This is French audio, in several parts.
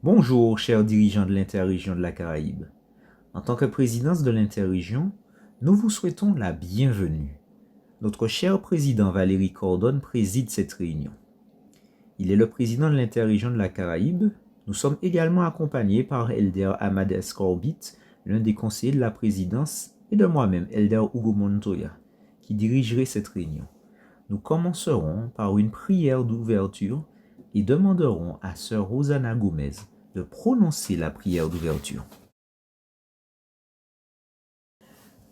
Bonjour, chers dirigeants de l'interrégion de la Caraïbe. En tant que présidence de l'interrégion, nous vous souhaitons la bienvenue. Notre cher président Valérie Cordon préside cette réunion. Il est le président de l'interrégion de la Caraïbe. Nous sommes également accompagnés par Elder Ahmad Escorbit, l'un des conseillers de la présidence, et de moi-même, Elder Hugo Montoya, qui dirigerai cette réunion. Nous commencerons par une prière d'ouverture et demanderons à sœur Rosanna Gomez de prononcer la prière d'ouverture.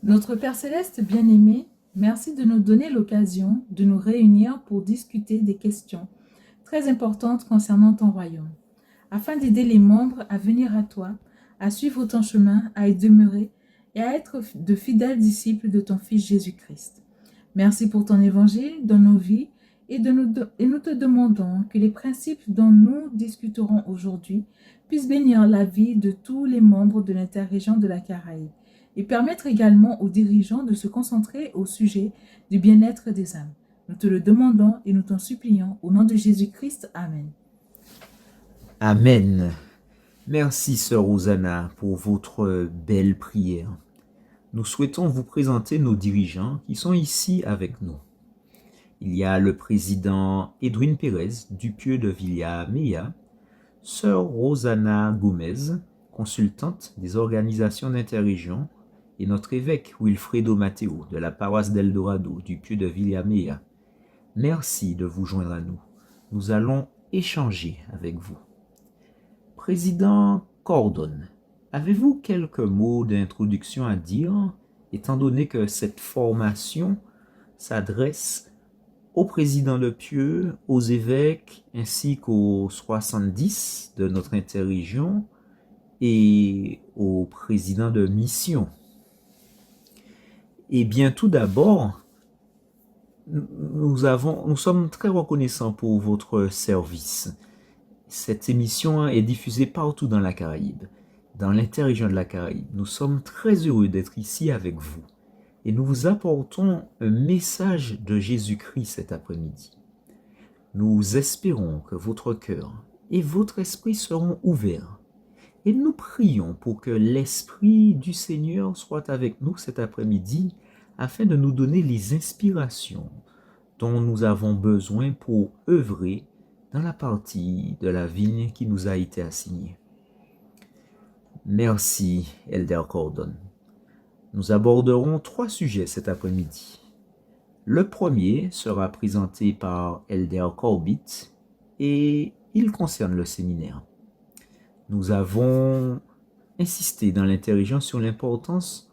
Notre Père céleste bien-aimé, merci de nous donner l'occasion de nous réunir pour discuter des questions très importantes concernant ton royaume, afin d'aider les membres à venir à toi, à suivre ton chemin, à y demeurer et à être de fidèles disciples de ton Fils Jésus-Christ. Merci pour ton évangile dans nos vies et nous te demandons que les principes dont nous discuterons aujourd'hui puissent bénir la vie de tous les membres de l'interrégion de la Caraïbe et permettre également aux dirigeants de se concentrer au sujet du bien-être des âmes. Nous te le demandons et nous t'en supplions au nom de Jésus-Christ. Amen. Amen. Merci, sœur Rosanna, pour votre belle prière. Nous souhaitons vous présenter nos dirigeants qui sont ici avec nous. Il y a le président Edwin Pérez du pieu de Villa Meya, sœur Rosanna Gomez, consultante des organisations d'interrégion, et notre évêque Wilfredo Matteo de la paroisse d'Eldorado du pieu de Villa Meya. Merci de vous joindre à nous. Nous allons échanger avec vous. Président Cordon, avez-vous quelques mots d'introduction à dire, étant donné que cette formation s'adresse au président de Pieux, aux évêques, ainsi qu'aux 70 de notre interrégion et au président de mission? Eh bien, tout d'abord, nous sommes très reconnaissants pour votre service. Cette émission est diffusée partout dans la Caraïbe, dans l'interrégion de la Caraïbe. Nous sommes très heureux d'être ici avec vous et nous vous apportons un message de Jésus-Christ cet après-midi. Nous espérons que votre cœur et votre esprit seront ouverts et nous prions pour que l'Esprit du Seigneur soit avec nous cet après-midi afin de nous donner les inspirations dont nous avons besoin pour œuvrer dans la partie de la vigne qui nous a été assignée. Merci, Elder Cordon. Nous aborderons 3 sujets cet après-midi. Le premier sera présenté par Elder Corbett et il concerne le séminaire. Nous avons insisté dans l'interrégion sur l'importance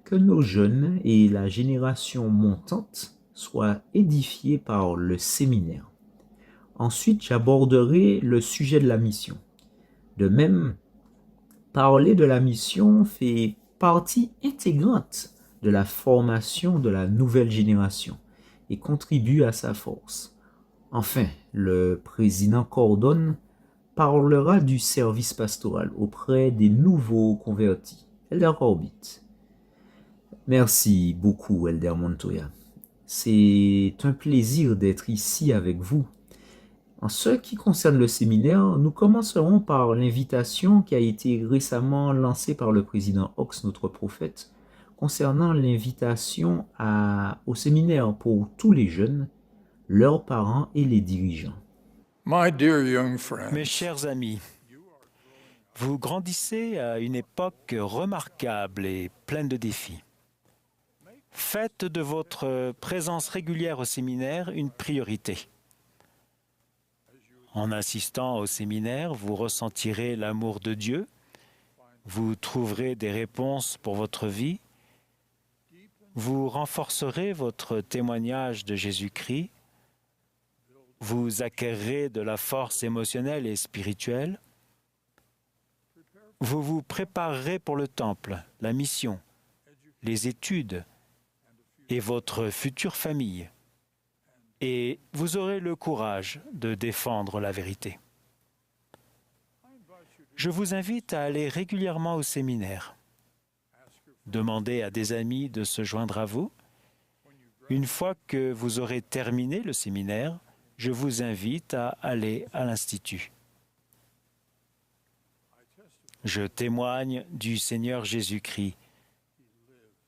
que nos jeunes et la génération montante soient édifiés par le séminaire. Ensuite, j'aborderai le sujet de la mission. De même, parler de la mission fait partie intégrante de la formation de la nouvelle génération et contribue à sa force. Enfin, le président Cordon parlera du service pastoral auprès des nouveaux convertis. Elder Corbett. Merci beaucoup, Elder Montoya. C'est un plaisir d'être ici avec vous. En ce qui concerne le séminaire, nous commencerons par l'invitation qui a été récemment lancée par le président Ox, notre prophète, concernant l'invitation au séminaire pour tous les jeunes, leurs parents et les dirigeants. Mes chers amis, vous grandissez à une époque remarquable et pleine de défis. Faites de votre présence régulière au séminaire une priorité. En assistant au séminaire, vous ressentirez l'amour de Dieu, vous trouverez des réponses pour votre vie, vous renforcerez votre témoignage de Jésus-Christ, vous acquerrez de la force émotionnelle et spirituelle, vous vous préparerez pour le temple, la mission, les études et votre future famille. Et vous aurez le courage de défendre la vérité. Je vous invite à aller régulièrement au séminaire. Demandez à des amis de se joindre à vous. Une fois que vous aurez terminé le séminaire, je vous invite à aller à l'Institut. Je témoigne du Seigneur Jésus-Christ.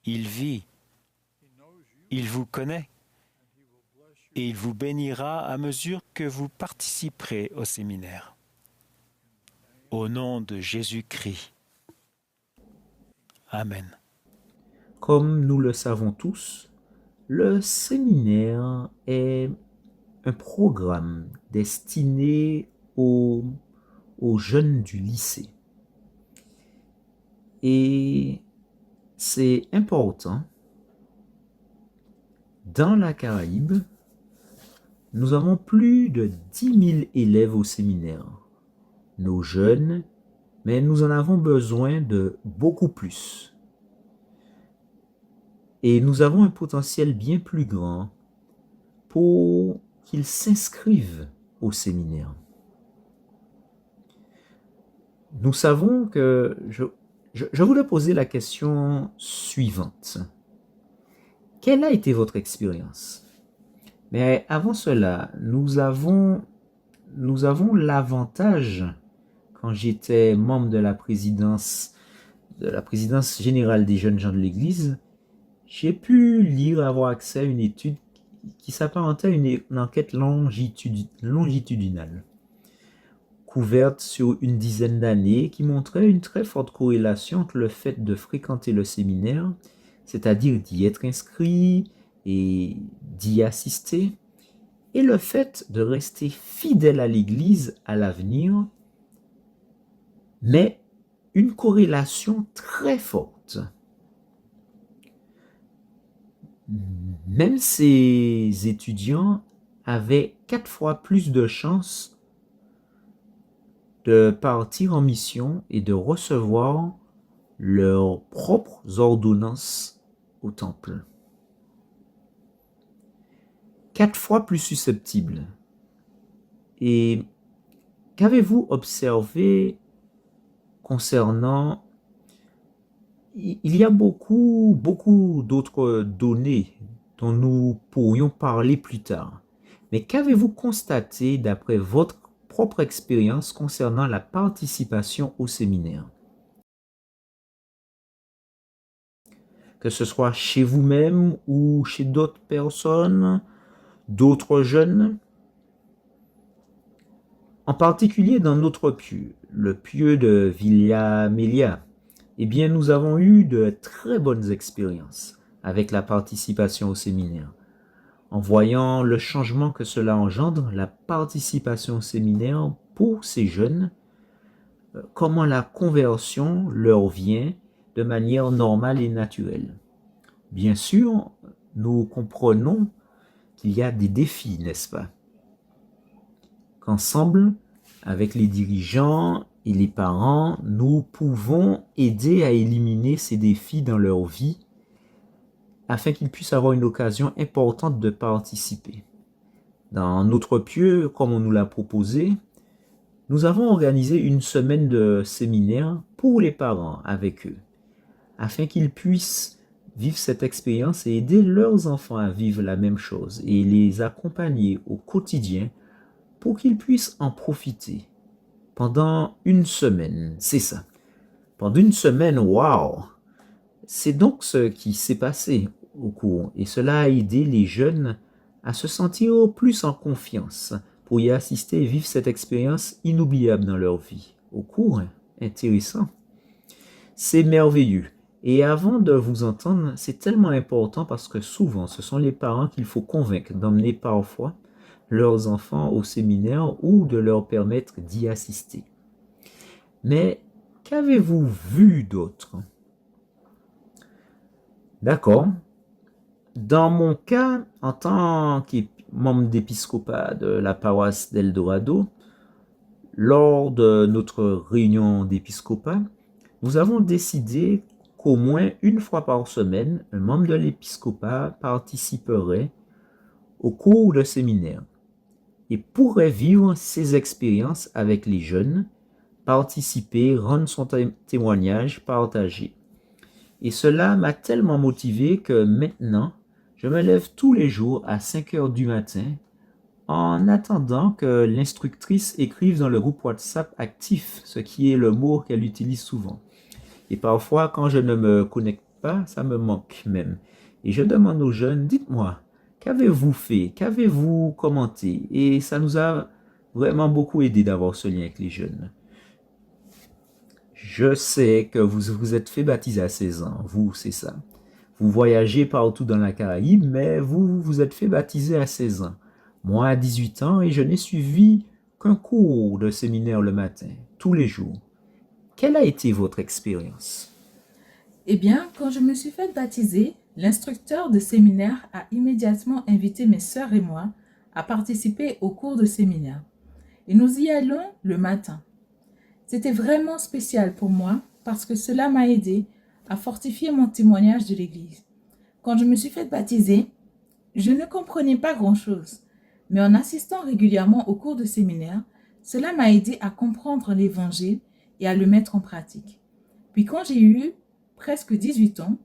Il vit, il vous connaît et il vous bénira à mesure que vous participerez au séminaire. Au nom de Jésus-Christ. Amen. Comme nous le savons tous, le séminaire est un programme destiné aux jeunes du lycée. Et c'est important. Dans la Caraïbe, nous avons plus de 10 000 élèves au séminaire. Nos jeunes, mais nous en avons besoin de beaucoup plus. Et nous avons un potentiel bien plus grand pour qu'ils s'inscrivent au séminaire. Nous savons que je voulais poser la question suivante. Quelle a été votre expérience? Mais avant cela, nous avons l'avantage, quand j'étais membre de la présidence générale des jeunes gens de l'Église, j'ai pu lire, avoir accès à une étude qui s'apparentait à une enquête longitudinale, couverte sur une dizaine d'années, qui montrait une très forte corrélation entre le fait de fréquenter le séminaire, c'est-à-dire d'y être inscrit et d'y assister, et le fait de rester fidèle à l'Église à l'avenir, mais une corrélation très forte. Même ces étudiants avaient 4 fois plus de chances de partir en mission et de recevoir leurs propres ordonnances au temple. 4 fois plus susceptibles. Et qu'avez-vous observé concernant... Il y a beaucoup d'autres données dont nous pourrions parler plus tard. Mais qu'avez-vous constaté d'après votre propre expérience concernant la participation au séminaire? Que ce soit chez vous-même ou chez d'autres personnes, d'autres jeunes. En particulier dans notre pieu, le pieu de Villa Amelia, eh bien, nous avons eu de très bonnes expériences avec la participation au séminaire. En voyant le changement que cela engendre, la participation au séminaire pour ces jeunes, comment la conversion leur vient de manière normale et naturelle. Bien sûr, nous comprenons qu'il y a des défis, n'est-ce pas? Qu'ensemble, avec les dirigeants et les parents, nous pouvons aider à éliminer ces défis dans leur vie afin qu'ils puissent avoir une occasion importante de participer. Dans notre pieu, comme on nous l'a proposé, nous avons organisé une semaine de séminaire pour les parents avec eux, afin qu'ils puissent vivre cette expérience et aider leurs enfants à vivre la même chose et les accompagner au quotidien pour qu'ils puissent en profiter pendant une semaine. C'est ça. Pendant une semaine, waouh! C'est donc ce qui s'est passé au cours et cela a aidé les jeunes à se sentir plus en confiance pour y assister et vivre cette expérience inoubliable dans leur vie. Au cours, intéressant. C'est merveilleux. Et avant de vous entendre, c'est tellement important parce que souvent, ce sont les parents qu'il faut convaincre d'emmener parfois leurs enfants au séminaire ou de leur permettre d'y assister. Mais qu'avez-vous vu d'autre? D'accord. Dans mon cas, en tant que membre d'épiscopat de la paroisse d'Eldorado, lors de notre réunion d'épiscopat, nous avons décidé qu'au moins une fois par semaine, un membre de l'épiscopat participerait au cours de séminaire et pourrait vivre ses expériences avec les jeunes, participer, rendre son témoignage, partager. Et cela m'a tellement motivé que maintenant, je me lève tous les jours à 5 heures du matin en attendant que l'instructrice écrive dans le groupe WhatsApp actif, ce qui est le mot qu'elle utilise souvent. Et parfois, quand je ne me connecte pas, ça me manque même. Et je demande aux jeunes, dites-moi, qu'avez-vous fait? Qu'avez-vous commenté? Et ça nous a vraiment beaucoup aidé d'avoir ce lien avec les jeunes. Je sais que vous vous êtes fait baptiser à 16 ans, vous, c'est ça. Vous voyagez partout dans la Caraïbe, mais vous vous êtes fait baptiser à 16 ans. Moi, à 18 ans, et je n'ai suivi qu'un cours de séminaire le matin, tous les jours. Quelle a été votre expérience? Eh bien, quand je me suis fait baptiser, l'instructeur de séminaire a immédiatement invité mes sœurs et moi à participer au cours de séminaire. Et nous y allons le matin. C'était vraiment spécial pour moi parce que cela m'a aidé à fortifier mon témoignage de l'Église. Quand je me suis fait baptiser, je ne comprenais pas grand-chose, mais en assistant régulièrement aux cours de séminaire, cela m'a aidé à comprendre l'Évangile et à le mettre en pratique. Puis quand j'ai eu presque 18 ans,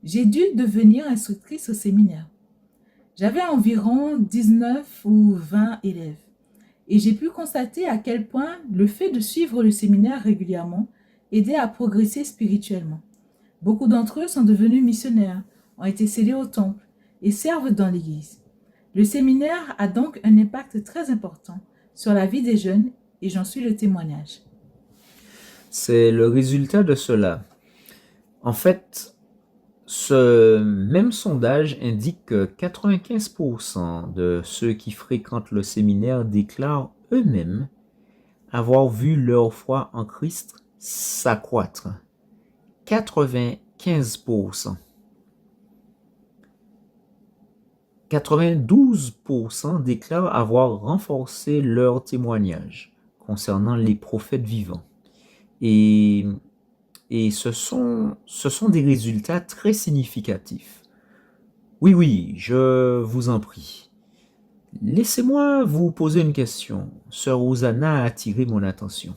j'ai dû devenir instructrice au séminaire. J'avais environ 19 ou 20 élèves. Et j'ai pu constater à quel point le fait de suivre le séminaire régulièrement aidait à progresser spirituellement. Beaucoup d'entre eux sont devenus missionnaires, ont été scellés au temple et servent dans l'Église. Le séminaire a donc un impact très important sur la vie des jeunes et j'en suis le témoignage. C'est le résultat de cela. En fait, ce même sondage indique que 95% de ceux qui fréquentent le séminaire déclarent eux-mêmes avoir vu leur foi en Christ s'accroître. 95%. 92% déclarent avoir renforcé leur témoignage concernant les prophètes vivants. Et ce sont des résultats très significatifs. Oui, je vous en prie. Laissez-moi vous poser une question. Sœur Rosanna a attiré mon attention.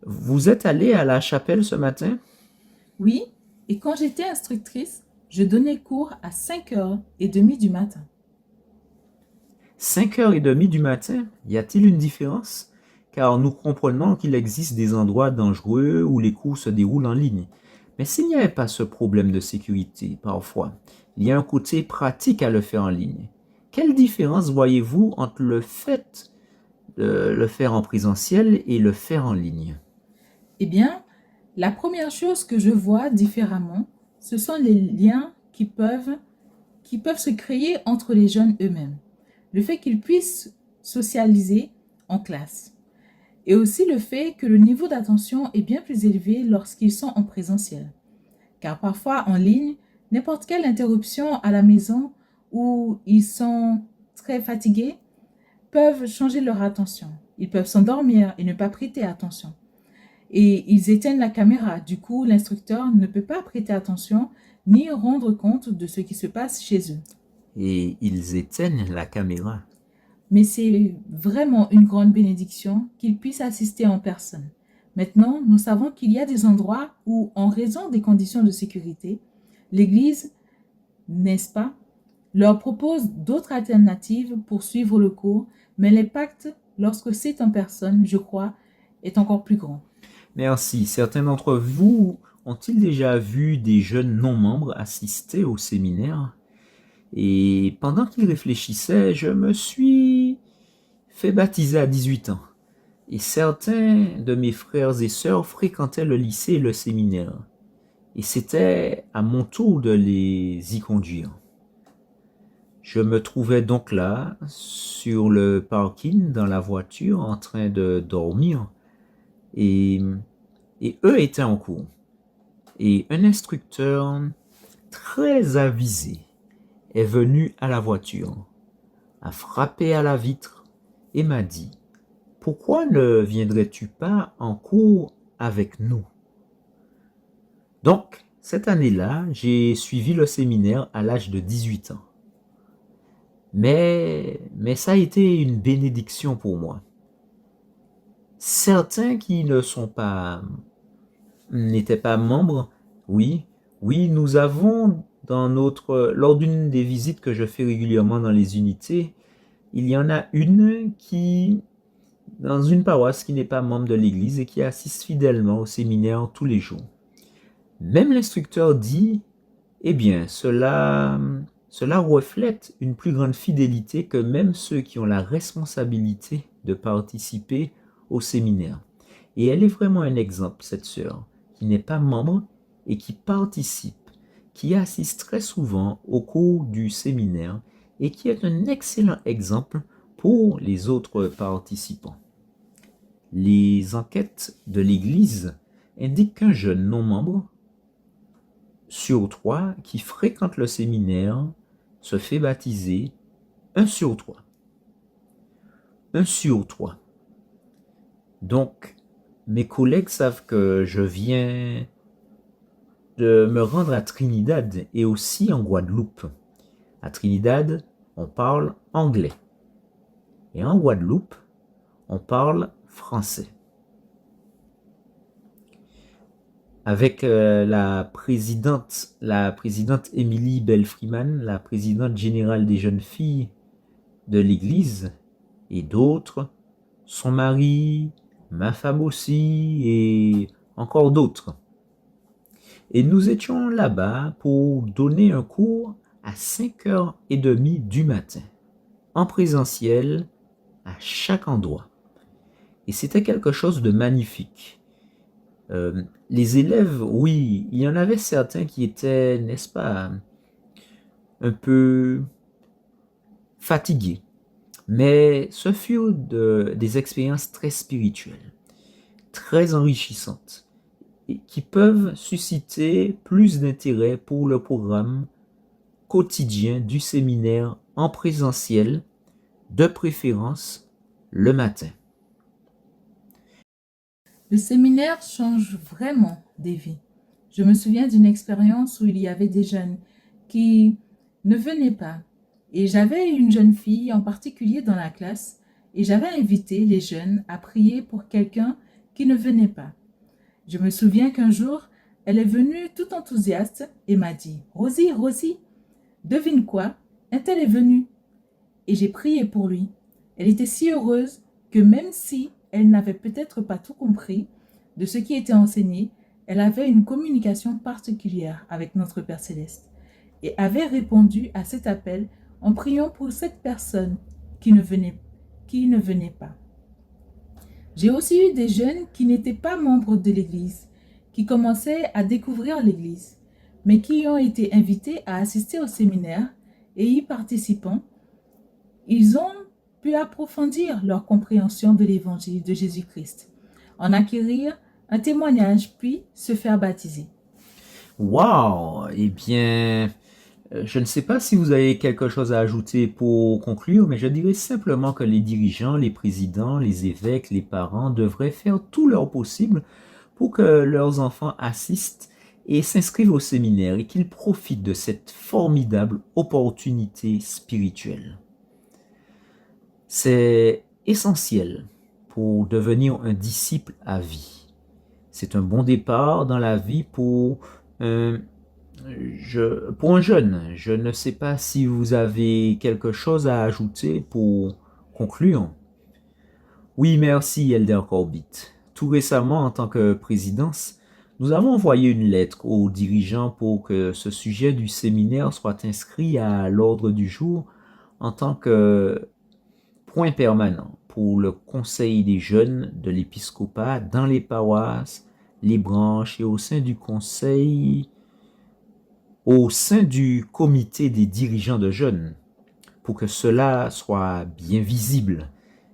Vous êtes allée à la chapelle ce matin? Oui, et quand j'étais instructrice, je donnais cours à 5h30 du matin. 5h30 du matin? Y a-t-il une différence? Car nous comprenons qu'il existe des endroits dangereux où les cours se déroulent en ligne. Mais s'il n'y avait pas ce problème de sécurité, parfois, il y a un côté pratique à le faire en ligne. Quelle différence voyez-vous entre le fait de le faire en présentiel et le faire en ligne? Eh bien, la première chose que je vois différemment, ce sont les liens qui peuvent se créer entre les jeunes eux-mêmes. Le fait qu'ils puissent socialiser en classe. Et aussi le fait que le niveau d'attention est bien plus élevé lorsqu'ils sont en présentiel. Car parfois, en ligne, n'importe quelle interruption à la maison où ils sont très fatigués peuvent changer leur attention. Ils peuvent s'endormir et ne pas prêter attention. Et ils éteignent la caméra. Du coup, l'instructeur ne peut pas prêter attention ni rendre compte de ce qui se passe chez eux. Et ils éteignent la caméra. Mais c'est vraiment une grande bénédiction qu'ils puissent assister en personne. Maintenant, nous savons qu'il y a des endroits où, en raison des conditions de sécurité, l'Église, n'est-ce pas, leur propose d'autres alternatives pour suivre le cours, mais l'impact, lorsque c'est en personne, je crois, est encore plus grand. Merci. Certains d'entre vous ont-ils déjà vu des jeunes non-membres assister au séminaire? Et pendant qu'ils réfléchissaient, je me suis fait baptiser à 18 ans. Et certains de mes frères et sœurs fréquentaient le lycée et le séminaire. Et c'était à mon tour de les y conduire. Je me trouvais donc là, sur le parking, dans la voiture, en train de dormir. Et eux étaient en cours. Et un instructeur très avisé est venu à la voiture, a frappé à la vitre et m'a dit « Pourquoi ne viendrais-tu pas en cours avec nous ?» Donc, cette année-là, j'ai suivi le séminaire à l'âge de 18 ans. Mais ça a été une bénédiction pour moi. Certains qui n'étaient pas membres, oui, nous avons lors d'une des visites que je fais régulièrement dans les unités, il y en a une qui, dans une paroisse qui n'est pas membre de l'Église et qui assiste fidèlement au séminaire tous les jours. Même l'instructeur dit, eh bien, cela reflète une plus grande fidélité que même ceux qui ont la responsabilité de participer au séminaire. Et elle est vraiment un exemple, cette sœur, qui n'est pas membre et qui participe, qui assiste très souvent au cours du séminaire et qui est un excellent exemple pour les autres participants. Les enquêtes de l'Église indiquent qu'un jeune non-membre sur 3 qui fréquente le séminaire se fait baptiser 1 sur 3. 1 sur 3. Donc, mes collègues savent que je viens de me rendre à Trinidad et aussi en Guadeloupe. À Trinidad, on parle anglais. Et en Guadeloupe, on parle français. Avec la présidente Émilie Bell-Freeman, la présidente générale des jeunes filles de l'Église, et d'autres, son mari, ma femme aussi, et encore d'autres. Et nous étions là-bas pour donner un cours à 5h30 du matin, en présentiel, à chaque endroit. Et c'était quelque chose de magnifique. Les élèves, oui, il y en avait certains qui étaient, n'est-ce pas, un peu fatigués. Mais ce furent des expériences très spirituelles, très enrichissantes, et qui peuvent susciter plus d'intérêt pour le programme quotidien du séminaire en présentiel, de préférence le matin. Le séminaire change vraiment des vies. Je me souviens d'une expérience où il y avait des jeunes qui ne venaient pas. Et j'avais une jeune fille en particulier dans la classe et j'avais invité les jeunes à prier pour quelqu'un qui ne venait pas. Je me souviens qu'un jour, elle est venue tout enthousiaste et m'a dit « Rosie, Rosie, devine quoi? Un tel est venu. » Et j'ai prié pour lui. Elle était si heureuse que même si elle n'avait peut-être pas tout compris de ce qui était enseigné, elle avait une communication particulière avec notre Père Céleste et avait répondu à cet appel en priant pour cette personne qui ne venait pas. J'ai aussi eu des jeunes qui n'étaient pas membres de l'Église, qui commençaient à découvrir l'Église, mais qui ont été invités à assister au séminaire et y participant, ils ont pu approfondir leur compréhension de l'Évangile de Jésus-Christ, en acquérir un témoignage, puis se faire baptiser. Waouh! Eh bien, je ne sais pas si vous avez quelque chose à ajouter pour conclure, mais je dirais simplement que les dirigeants, les présidents, les évêques, les parents devraient faire tout leur possible pour que leurs enfants assistent et s'inscrivent au séminaire et qu'ils profitent de cette formidable opportunité spirituelle. C'est essentiel pour devenir un disciple à vie. C'est un bon départ dans la vie pour un jeune. Je ne sais pas si vous avez quelque chose à ajouter pour conclure. Oui, merci, Elder Corbett. Tout récemment, en tant que présidence, nous avons envoyé une lettre aux dirigeants pour que ce sujet du séminaire soit inscrit à l'ordre du jour en tant que point permanent pour le conseil des jeunes de l'épiscopat dans les paroisses, les branches et au sein du conseil, au sein du comité des dirigeants de jeunes, pour que cela soit bien visible.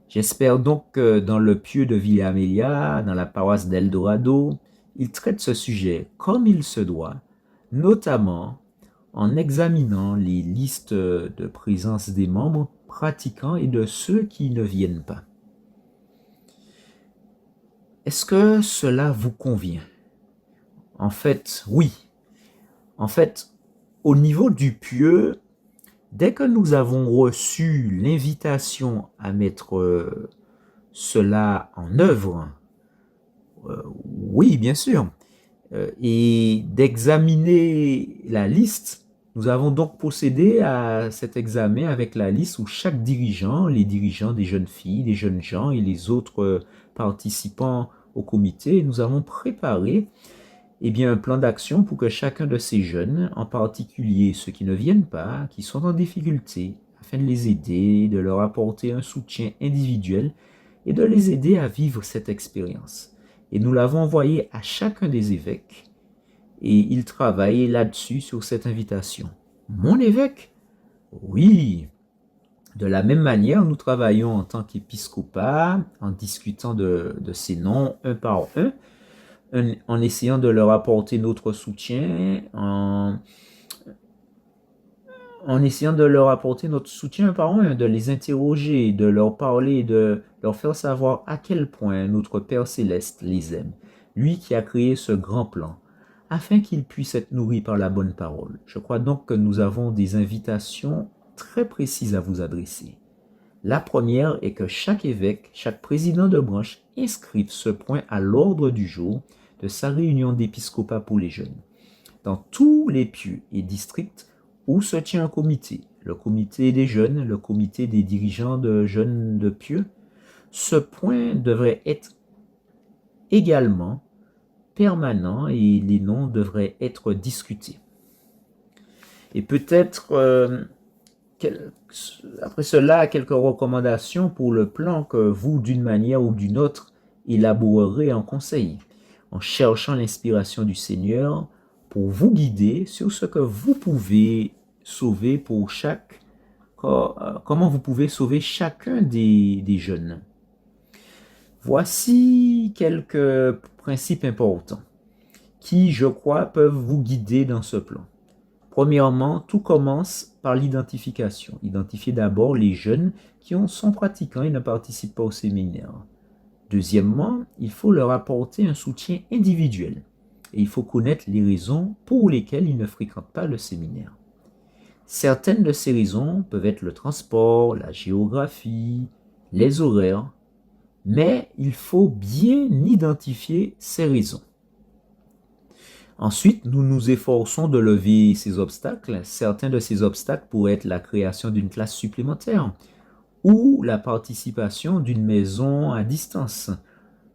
J'espère donc que dans le pieu de Villa Amelia, dans la paroisse d'Eldorado, il traite ce sujet comme il se doit, notamment en examinant les listes de présence des membres pratiquants et de ceux qui ne viennent pas. Est-ce que cela vous convient? En fait, oui. En fait, au niveau du pieu, dès que nous avons reçu l'invitation à mettre cela en œuvre, oui, bien sûr, et d'examiner la liste, Nous avons donc procédé à cet examen avec la liste où chaque dirigeant, les dirigeants des jeunes filles, des jeunes gens et les autres participants au comité, nous avons préparé un plan d'action pour que chacun de ces jeunes, en particulier ceux qui ne viennent pas, qui sont en difficulté, afin de les aider, de leur apporter un soutien individuel et de les aider à vivre cette expérience. Et nous l'avons envoyé à chacun des évêques et ils travaillent là-dessus sur cette invitation. Mon évêque? Oui. De la même manière, nous travaillons en tant qu'épiscopat en discutant de ces noms un par un, en essayant de leur apporter notre soutien, en essayant de leur apporter notre soutien un par un, de les interroger, de leur parler, de leur faire savoir à quel point notre Père Céleste les aime, lui qui a créé ce grand plan, afin qu'ils puissent être nourris par la bonne parole. Je crois donc que nous avons des invitations très précises à vous adresser. La première est que chaque évêque, chaque président de branche inscrive ce point à l'ordre du jour de sa réunion d'épiscopat pour les jeunes. Dans tous les pieux et districts où se tient un comité, le comité des jeunes, le comité des dirigeants de jeunes de pieux, ce point devrait être également permanent et les noms devraient être discutés. Et peut-être, après cela, quelques recommandations pour le plan que vous, d'une manière ou d'une autre, élaborerez en conseil, en cherchant l'inspiration du Seigneur pour vous guider sur ce que vous pouvez sauver pour comment vous pouvez sauver chacun des jeunes. Voici quelques principes importants qui, je crois, peuvent vous guider dans ce plan. Premièrement, tout commence par l'identification. Identifier d'abord les jeunes qui sont pratiquants et ne participent pas au séminaire. Deuxièmement, il faut leur apporter un soutien individuel. Et il faut connaître les raisons pour lesquelles ils ne fréquentent pas le séminaire. Certaines de ces raisons peuvent être le transport, la géographie, les horaires, mais il faut bien identifier ces raisons. Ensuite, nous nous efforçons de lever ces obstacles. Certains de ces obstacles pourraient être la création d'une classe supplémentaire ou la participation d'une maison à distance.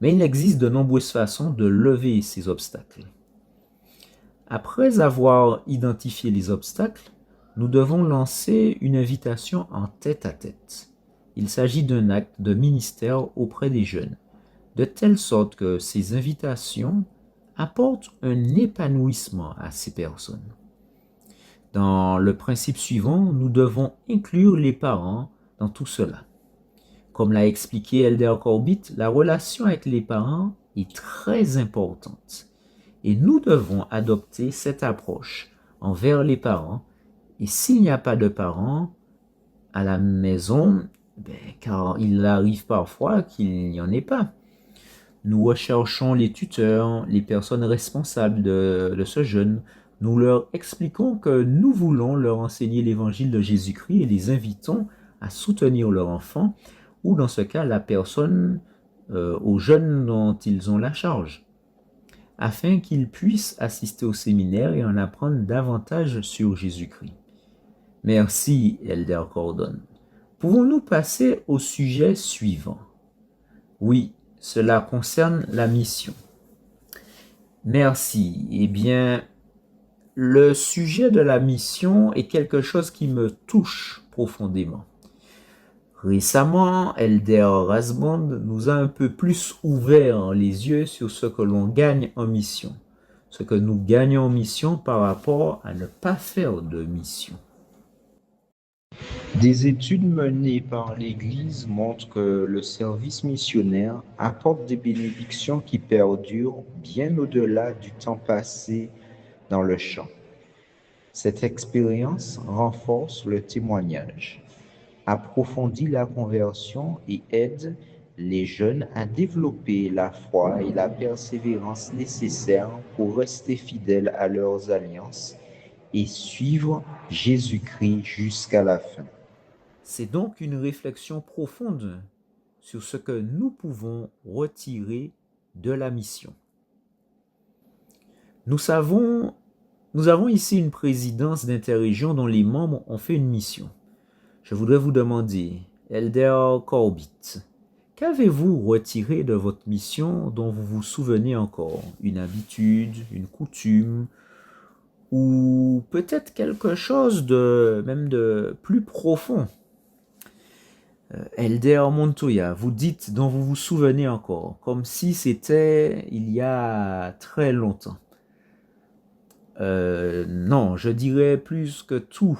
Mais il existe de nombreuses façons de lever ces obstacles. Après avoir identifié les obstacles, nous devons lancer une invitation en tête-à-tête. Il s'agit d'un acte de ministère auprès des jeunes, de telle sorte que ces invitations apportent un épanouissement à ces personnes. Dans le principe suivant, nous devons inclure les parents dans tout cela. Comme l'a expliqué Elder Corbett, la relation avec les parents est très importante et nous devons adopter cette approche envers les parents. Et s'il n'y a pas de parents à la maison, car il arrive parfois qu'il n'y en ait pas, nous recherchons les tuteurs, les personnes responsables de ce jeune. Nous leur expliquons que nous voulons leur enseigner l'évangile de Jésus-Christ et les invitons à soutenir leur enfant ou dans ce cas la personne aux jeunes dont ils ont la charge, afin qu'ils puissent assister au séminaire et en apprendre davantage sur Jésus-Christ. Merci, Elder Gordon. Pouvons-nous passer au sujet suivant? Oui, cela concerne la mission. Merci. Eh bien, le sujet de la mission est quelque chose qui me touche profondément. Récemment, Elder Rasband nous a un peu plus ouvert les yeux sur ce que l'on gagne en mission, ce que nous gagnons en mission par rapport à ne pas faire de mission. Des études menées par l'Église montrent que le service missionnaire apporte des bénédictions qui perdurent bien au-delà du temps passé dans le champ. Cette expérience renforce le témoignage, approfondit la conversion et aide les jeunes à développer la foi et la persévérance nécessaires pour rester fidèles à leurs alliances et suivre Jésus-Christ jusqu'à la fin. C'est donc une réflexion profonde sur ce que nous pouvons retirer de la mission. Nous savons Nous avons ici une présidence d'interrégion dont les membres ont fait une mission. Je voudrais vous demander, Elder Corbett, qu'avez-vous retiré de votre mission dont vous vous souvenez encore? Une habitude, une coutume, ou peut-être quelque chose même de plus profond? Elder Montoya, vous dites dont vous vous souvenez encore, comme si c'était il y a très longtemps. Non, je dirais plus que tout.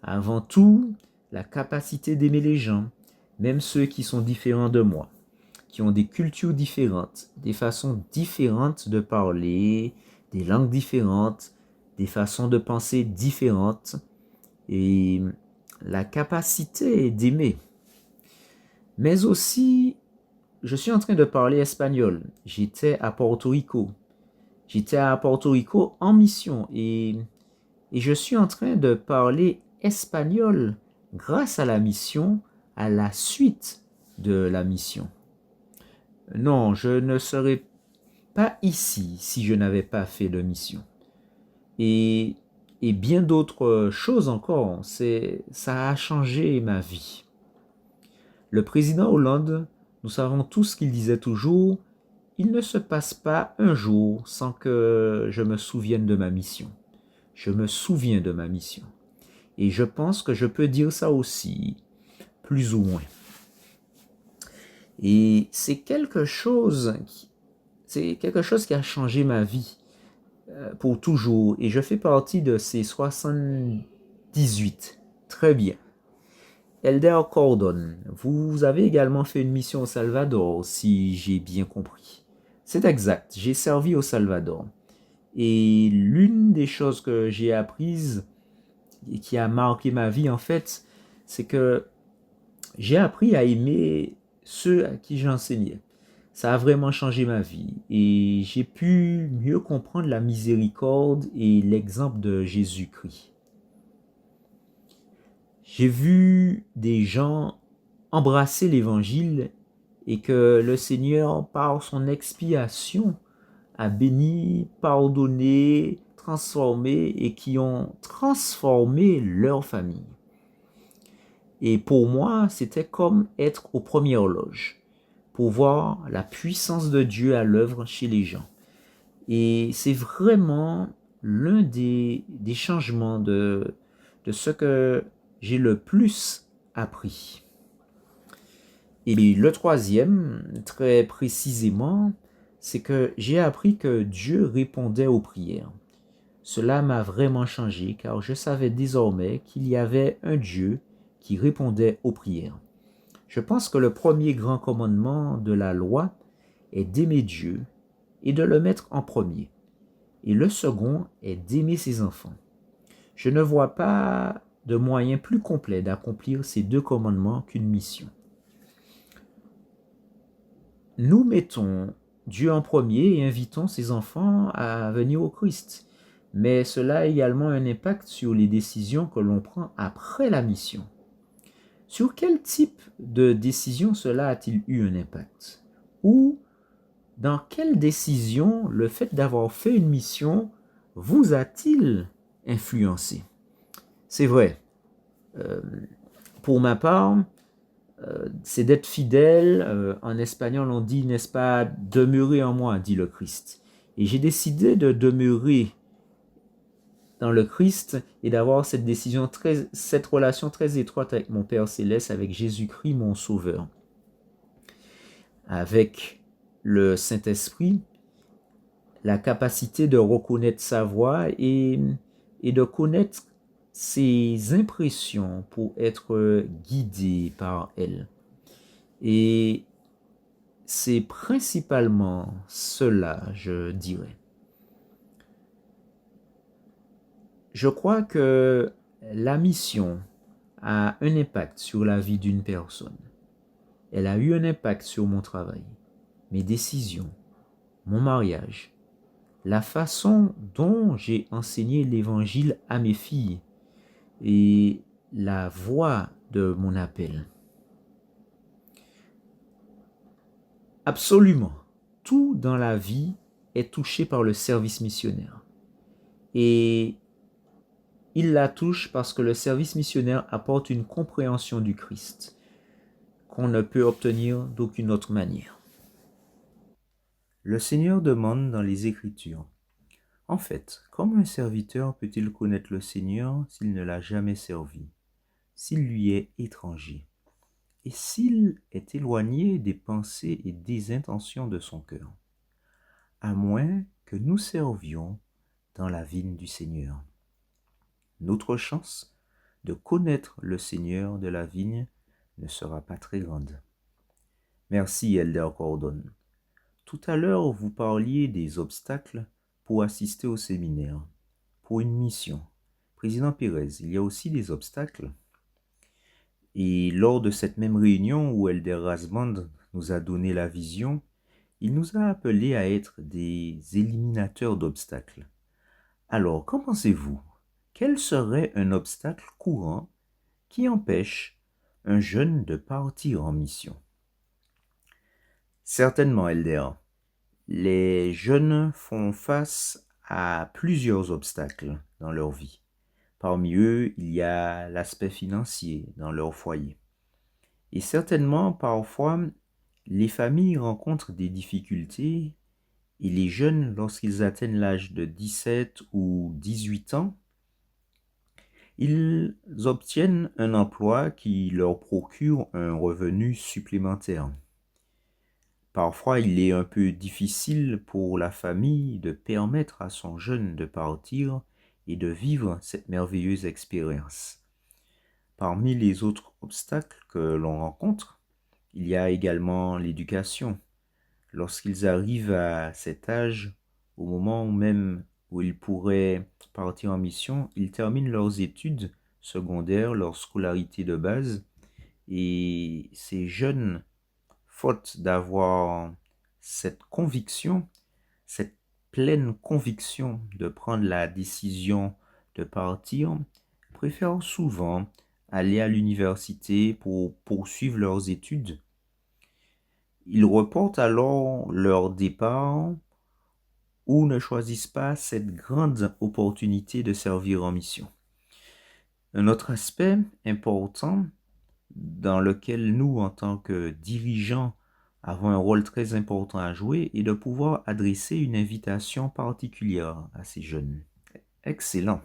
Avant tout, la capacité d'aimer les gens, même ceux qui sont différents de moi, qui ont des cultures différentes, des façons différentes de parler, des langues différentes, des façons de penser différentes, et la capacité d'aimer. Mais aussi, je suis en train de parler espagnol. J'étais à Porto Rico. J'étais à Porto Rico en mission et je suis en train de parler espagnol grâce à la mission, à la suite de la mission. Non, je ne serais pas ici si je n'avais pas fait de mission. Et, et bien d'autres choses encore, ça a changé ma vie. Le président Hollande, nous savons tous qu'il disait toujours, il ne se passe pas un jour sans que je me souvienne de ma mission. Je me souviens de ma mission. Et je pense que je peux dire ça aussi, plus ou moins. Et c'est quelque chose qui a changé ma vie pour toujours. Et je fais partie de ces 78. Très bien. Elder Cordon, vous avez également fait une mission au Salvador, si j'ai bien compris. C'est exact, j'ai servi au Salvador. Et l'une des choses que j'ai apprises et qui a marqué ma vie, en fait, c'est que j'ai appris à aimer ceux à qui j'enseignais. Ça a vraiment changé ma vie et j'ai pu mieux comprendre la miséricorde et l'exemple de Jésus-Christ. J'ai vu des gens embrasser l'évangile et que le Seigneur, par son expiation, a béni, pardonné, transformé et qui ont transformé leur famille. Et pour moi, c'était comme être aux premières loges, pour voir la puissance de Dieu à l'œuvre chez les gens. Et c'est vraiment l'un des changements de ce que j'ai le plus appris. Et le troisième, très précisément, c'est que j'ai appris que Dieu répondait aux prières. Cela m'a vraiment changé car je savais désormais qu'il y avait un Dieu qui répondait aux prières. Je pense que le premier grand commandement de la loi est d'aimer Dieu et de le mettre en premier. Et le second est d'aimer ses enfants. Je ne vois pas de moyen plus complet d'accomplir ces deux commandements qu'une mission. Nous mettons Dieu en premier et invitons ses enfants à venir au Christ. Mais cela a également un impact sur les décisions que l'on prend après la mission. Sur quel type de décision cela a-t-il eu un impact? Ou dans quelle décision le fait d'avoir fait une mission vous a-t-il influencé? C'est vrai. Pour ma part, c'est d'être fidèle. En espagnol, on dit, n'est-ce pas, demeurer en moi, dit le Christ. Et j'ai décidé de demeurer dans le Christ et d'avoir cette relation très étroite avec mon Père Céleste, avec Jésus-Christ, mon Sauveur. Avec le Saint-Esprit, la capacité de reconnaître sa voix et de connaître ses impressions pour être guidé par elle. Et c'est principalement cela, je dirais. Je crois que la mission a un impact sur la vie d'une personne. Elle a eu un impact sur mon travail, mes décisions, mon mariage, la façon dont j'ai enseigné l'évangile à mes filles et la voix de mon appel. Absolument, tout dans la vie est touché par le service missionnaire. Et il la touche parce que le service missionnaire apporte une compréhension du Christ qu'on ne peut obtenir d'aucune autre manière. Le Seigneur demande dans les Écritures, en fait, comment un serviteur peut-il connaître le Seigneur s'il ne l'a jamais servi, s'il lui est étranger, et s'il est éloigné des pensées et des intentions de son cœur, à moins que nous servions dans la vigne du Seigneur. Notre chance de connaître le Seigneur de la vigne ne sera pas très grande. Merci, Elder Gordon. Tout à l'heure, vous parliez des obstacles pour assister au séminaire, pour une mission. Président Pérez, il y a aussi des obstacles. Et lors de cette même réunion où Elder Rasband nous a donné la vision, il nous a appelés à être des éliminateurs d'obstacles. Alors, qu'en pensez-vous? Quel serait un obstacle courant qui empêche un jeune de partir en mission? Certainement, Elder. Les jeunes font face à plusieurs obstacles dans leur vie. Parmi eux, il y a l'aspect financier dans leur foyer. Et certainement, parfois, les familles rencontrent des difficultés et les jeunes, lorsqu'ils atteignent l'âge de 17 ou 18 ans, ils obtiennent un emploi qui leur procure un revenu supplémentaire. Parfois, il est un peu difficile pour la famille de permettre à son jeune de partir et de vivre cette merveilleuse expérience. Parmi les autres obstacles que l'on rencontre, il y a également l'éducation. Lorsqu'ils arrivent à cet âge, au moment même où ils pourraient partir en mission, ils terminent leurs études secondaires, leur scolarité de base, et ces jeunes, faute d'avoir cette conviction, cette pleine conviction de prendre la décision de partir, préfèrent souvent aller à l'université pour poursuivre leurs études. Ils reportent alors leur départ ou ne choisissent pas cette grande opportunité de servir en mission. Un autre aspect important dans lequel nous, en tant que dirigeants, avons un rôle très important à jouer est de pouvoir adresser une invitation particulière à ces jeunes. Excellent.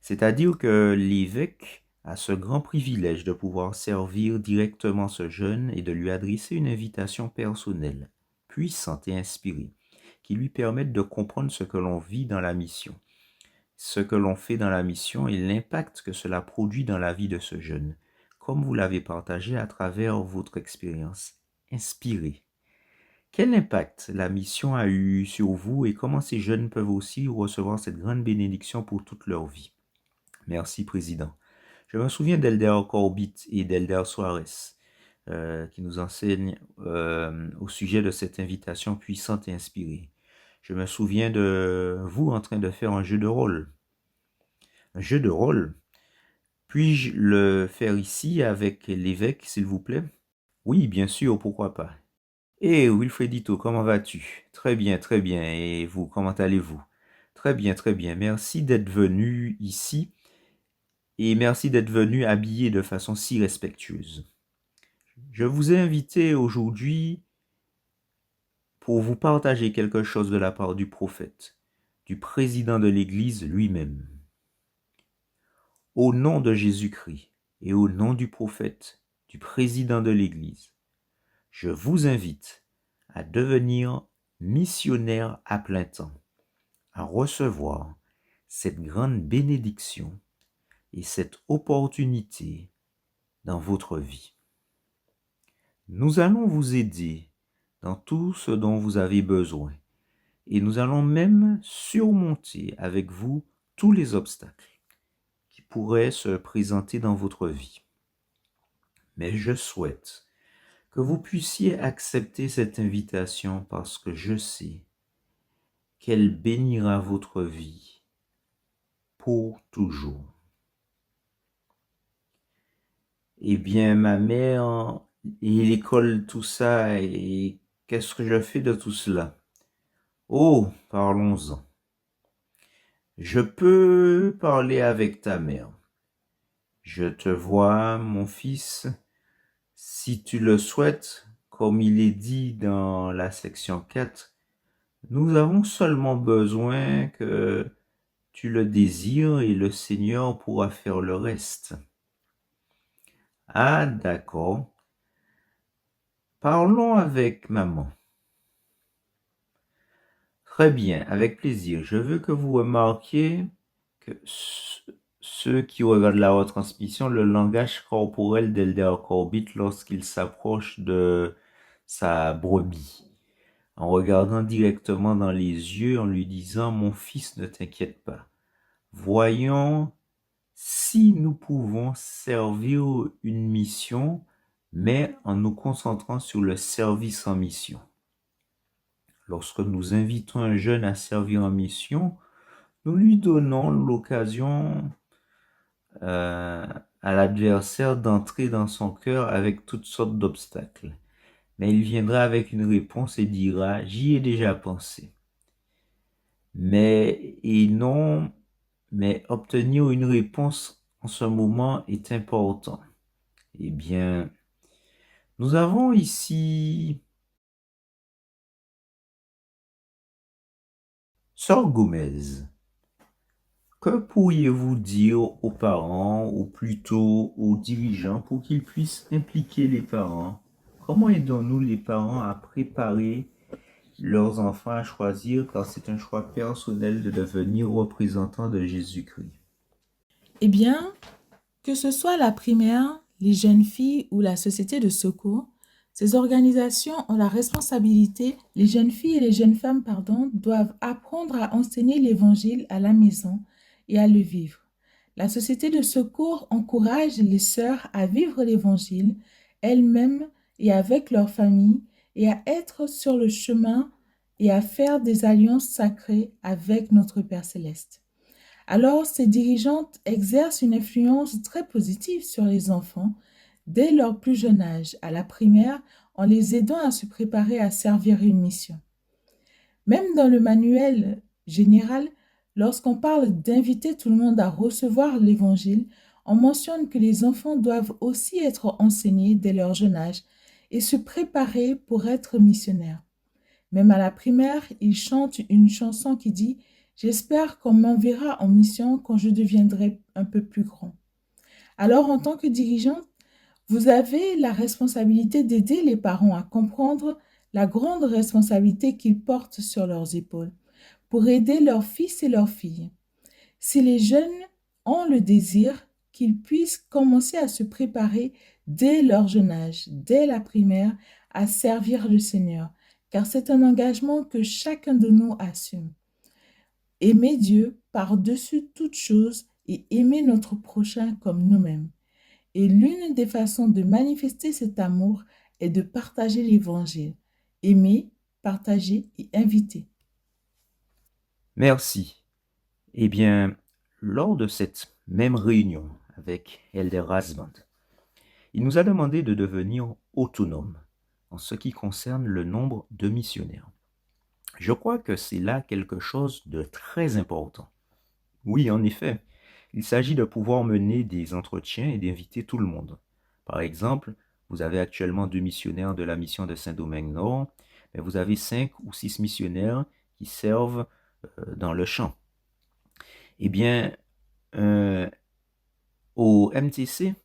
C'est-à-dire que l'évêque a ce grand privilège de pouvoir servir directement ce jeune et de lui adresser une invitation personnelle, puissante et inspirée, qui lui permette de comprendre ce que l'on vit dans la mission, ce que l'on fait dans la mission et l'impact que cela produit dans la vie de ce jeune, comme vous l'avez partagé à travers votre expérience. Inspiré. Quel impact la mission a eu sur vous et comment ces jeunes peuvent aussi recevoir cette grande bénédiction pour toute leur vie? Merci, Président. Je me souviens d'Elder Corbett et d'Elder Suarez qui nous enseignent au sujet de cette invitation puissante et inspirée. Je me souviens de vous en train de faire un jeu de rôle. Un jeu de rôle. Puis-je le faire ici avec l'évêque, s'il vous plaît? Oui, bien sûr, pourquoi pas. Eh, Wilfredito, comment vas-tu? Très bien, très bien. Et vous, comment allez-vous? Très bien, très bien. Merci d'être venu ici et merci d'être venu habillé de façon si respectueuse. Je vous ai invité aujourd'hui pour vous partager quelque chose de la part du prophète, du président de l'Église lui-même. Au nom de Jésus-Christ et au nom du prophète, du président de l'Église, je vous invite à devenir missionnaire à plein temps, à recevoir cette grande bénédiction et cette opportunité dans votre vie. Nous allons vous aider dans tout ce dont vous avez besoin et nous allons même surmonter avec vous tous les obstacles qui pourraient se présenter dans votre vie. Mais je souhaite que vous puissiez accepter cette invitation parce que je sais qu'elle bénira votre vie pour toujours. Eh bien, ma mère et l'école, tout ça, et qu'est-ce que je fais de tout cela? Oh, parlons-en. Je peux parler avec ta mère. Je te vois, mon fils, si tu le souhaites, comme il est dit dans la section 4, nous avons seulement besoin que tu le désires et le Seigneur pourra faire le reste. Ah, d'accord. Parlons avec maman. Très bien, avec plaisir. Je veux que vous remarquiez que ceux qui regardent la retransmission, le langage corporel d'Elder Corbett lorsqu'il s'approche de sa brebis, en regardant directement dans les yeux, en lui disant « Mon fils, ne t'inquiète pas. Voyons si nous pouvons servir une mission, mais en nous concentrant sur le service en mission. » Lorsque nous invitons un jeune à servir en mission, nous lui donnons l'occasion à l'adversaire d'entrer dans son cœur avec toutes sortes d'obstacles. Mais il viendra avec une réponse et dira « J'y ai déjà pensé. » Mais obtenir une réponse en ce moment est important. Eh bien, nous avons ici Sœur Gomez. Que pourriez-vous dire aux parents, ou plutôt aux dirigeants, pour qu'ils puissent impliquer les parents? Comment aidons-nous les parents à préparer leurs enfants à choisir, car c'est un choix personnel de devenir représentant de Jésus-Christ? Eh bien, que ce soit la primaire, les jeunes filles ou la société de secours, ces organisations ont la responsabilité, les jeunes filles et les jeunes femmes, doivent apprendre à enseigner l'Évangile à la maison et à le vivre. La société de secours encourage les sœurs à vivre l'Évangile elles-mêmes et avec leur famille et à être sur le chemin et à faire des alliances sacrées avec notre Père céleste. Alors, ces dirigeantes exercent une influence très positive sur les enfants dès leur plus jeune âge, à la primaire, en les aidant à se préparer à servir une mission. Même dans le manuel général, lorsqu'on parle d'inviter tout le monde à recevoir l'Évangile, on mentionne que les enfants doivent aussi être enseignés dès leur jeune âge et se préparer pour être missionnaires. Même à la primaire, ils chantent une chanson qui dit « J'espère qu'on m'enverra en mission quand je deviendrai un peu plus grand ». Alors, en tant que dirigeante, vous avez la responsabilité d'aider les parents à comprendre la grande responsabilité qu'ils portent sur leurs épaules pour aider leurs fils et leurs filles. Si les jeunes ont le désir, qu'ils puissent commencer à se préparer dès leur jeune âge, dès la primaire, à servir le Seigneur, car c'est un engagement que chacun de nous assume. Aimer Dieu par-dessus toute chose et aimer notre prochain comme nous-mêmes. Et l'une des façons de manifester cet amour est de partager l'Évangile. Aimer, partager et inviter. Merci. Eh bien, lors de cette même réunion avec Elder Rasband, il nous a demandé de devenir autonomes en ce qui concerne le nombre de missionnaires. Je crois que c'est là quelque chose de très important. Oui, en effet, il s'agit de pouvoir mener des entretiens et d'inviter tout le monde. Par exemple, vous avez actuellement 2 missionnaires de la mission de Saint-Domingue-Nord, mais vous avez 5 ou 6 missionnaires qui servent dans le champ. Eh bien, au MTC,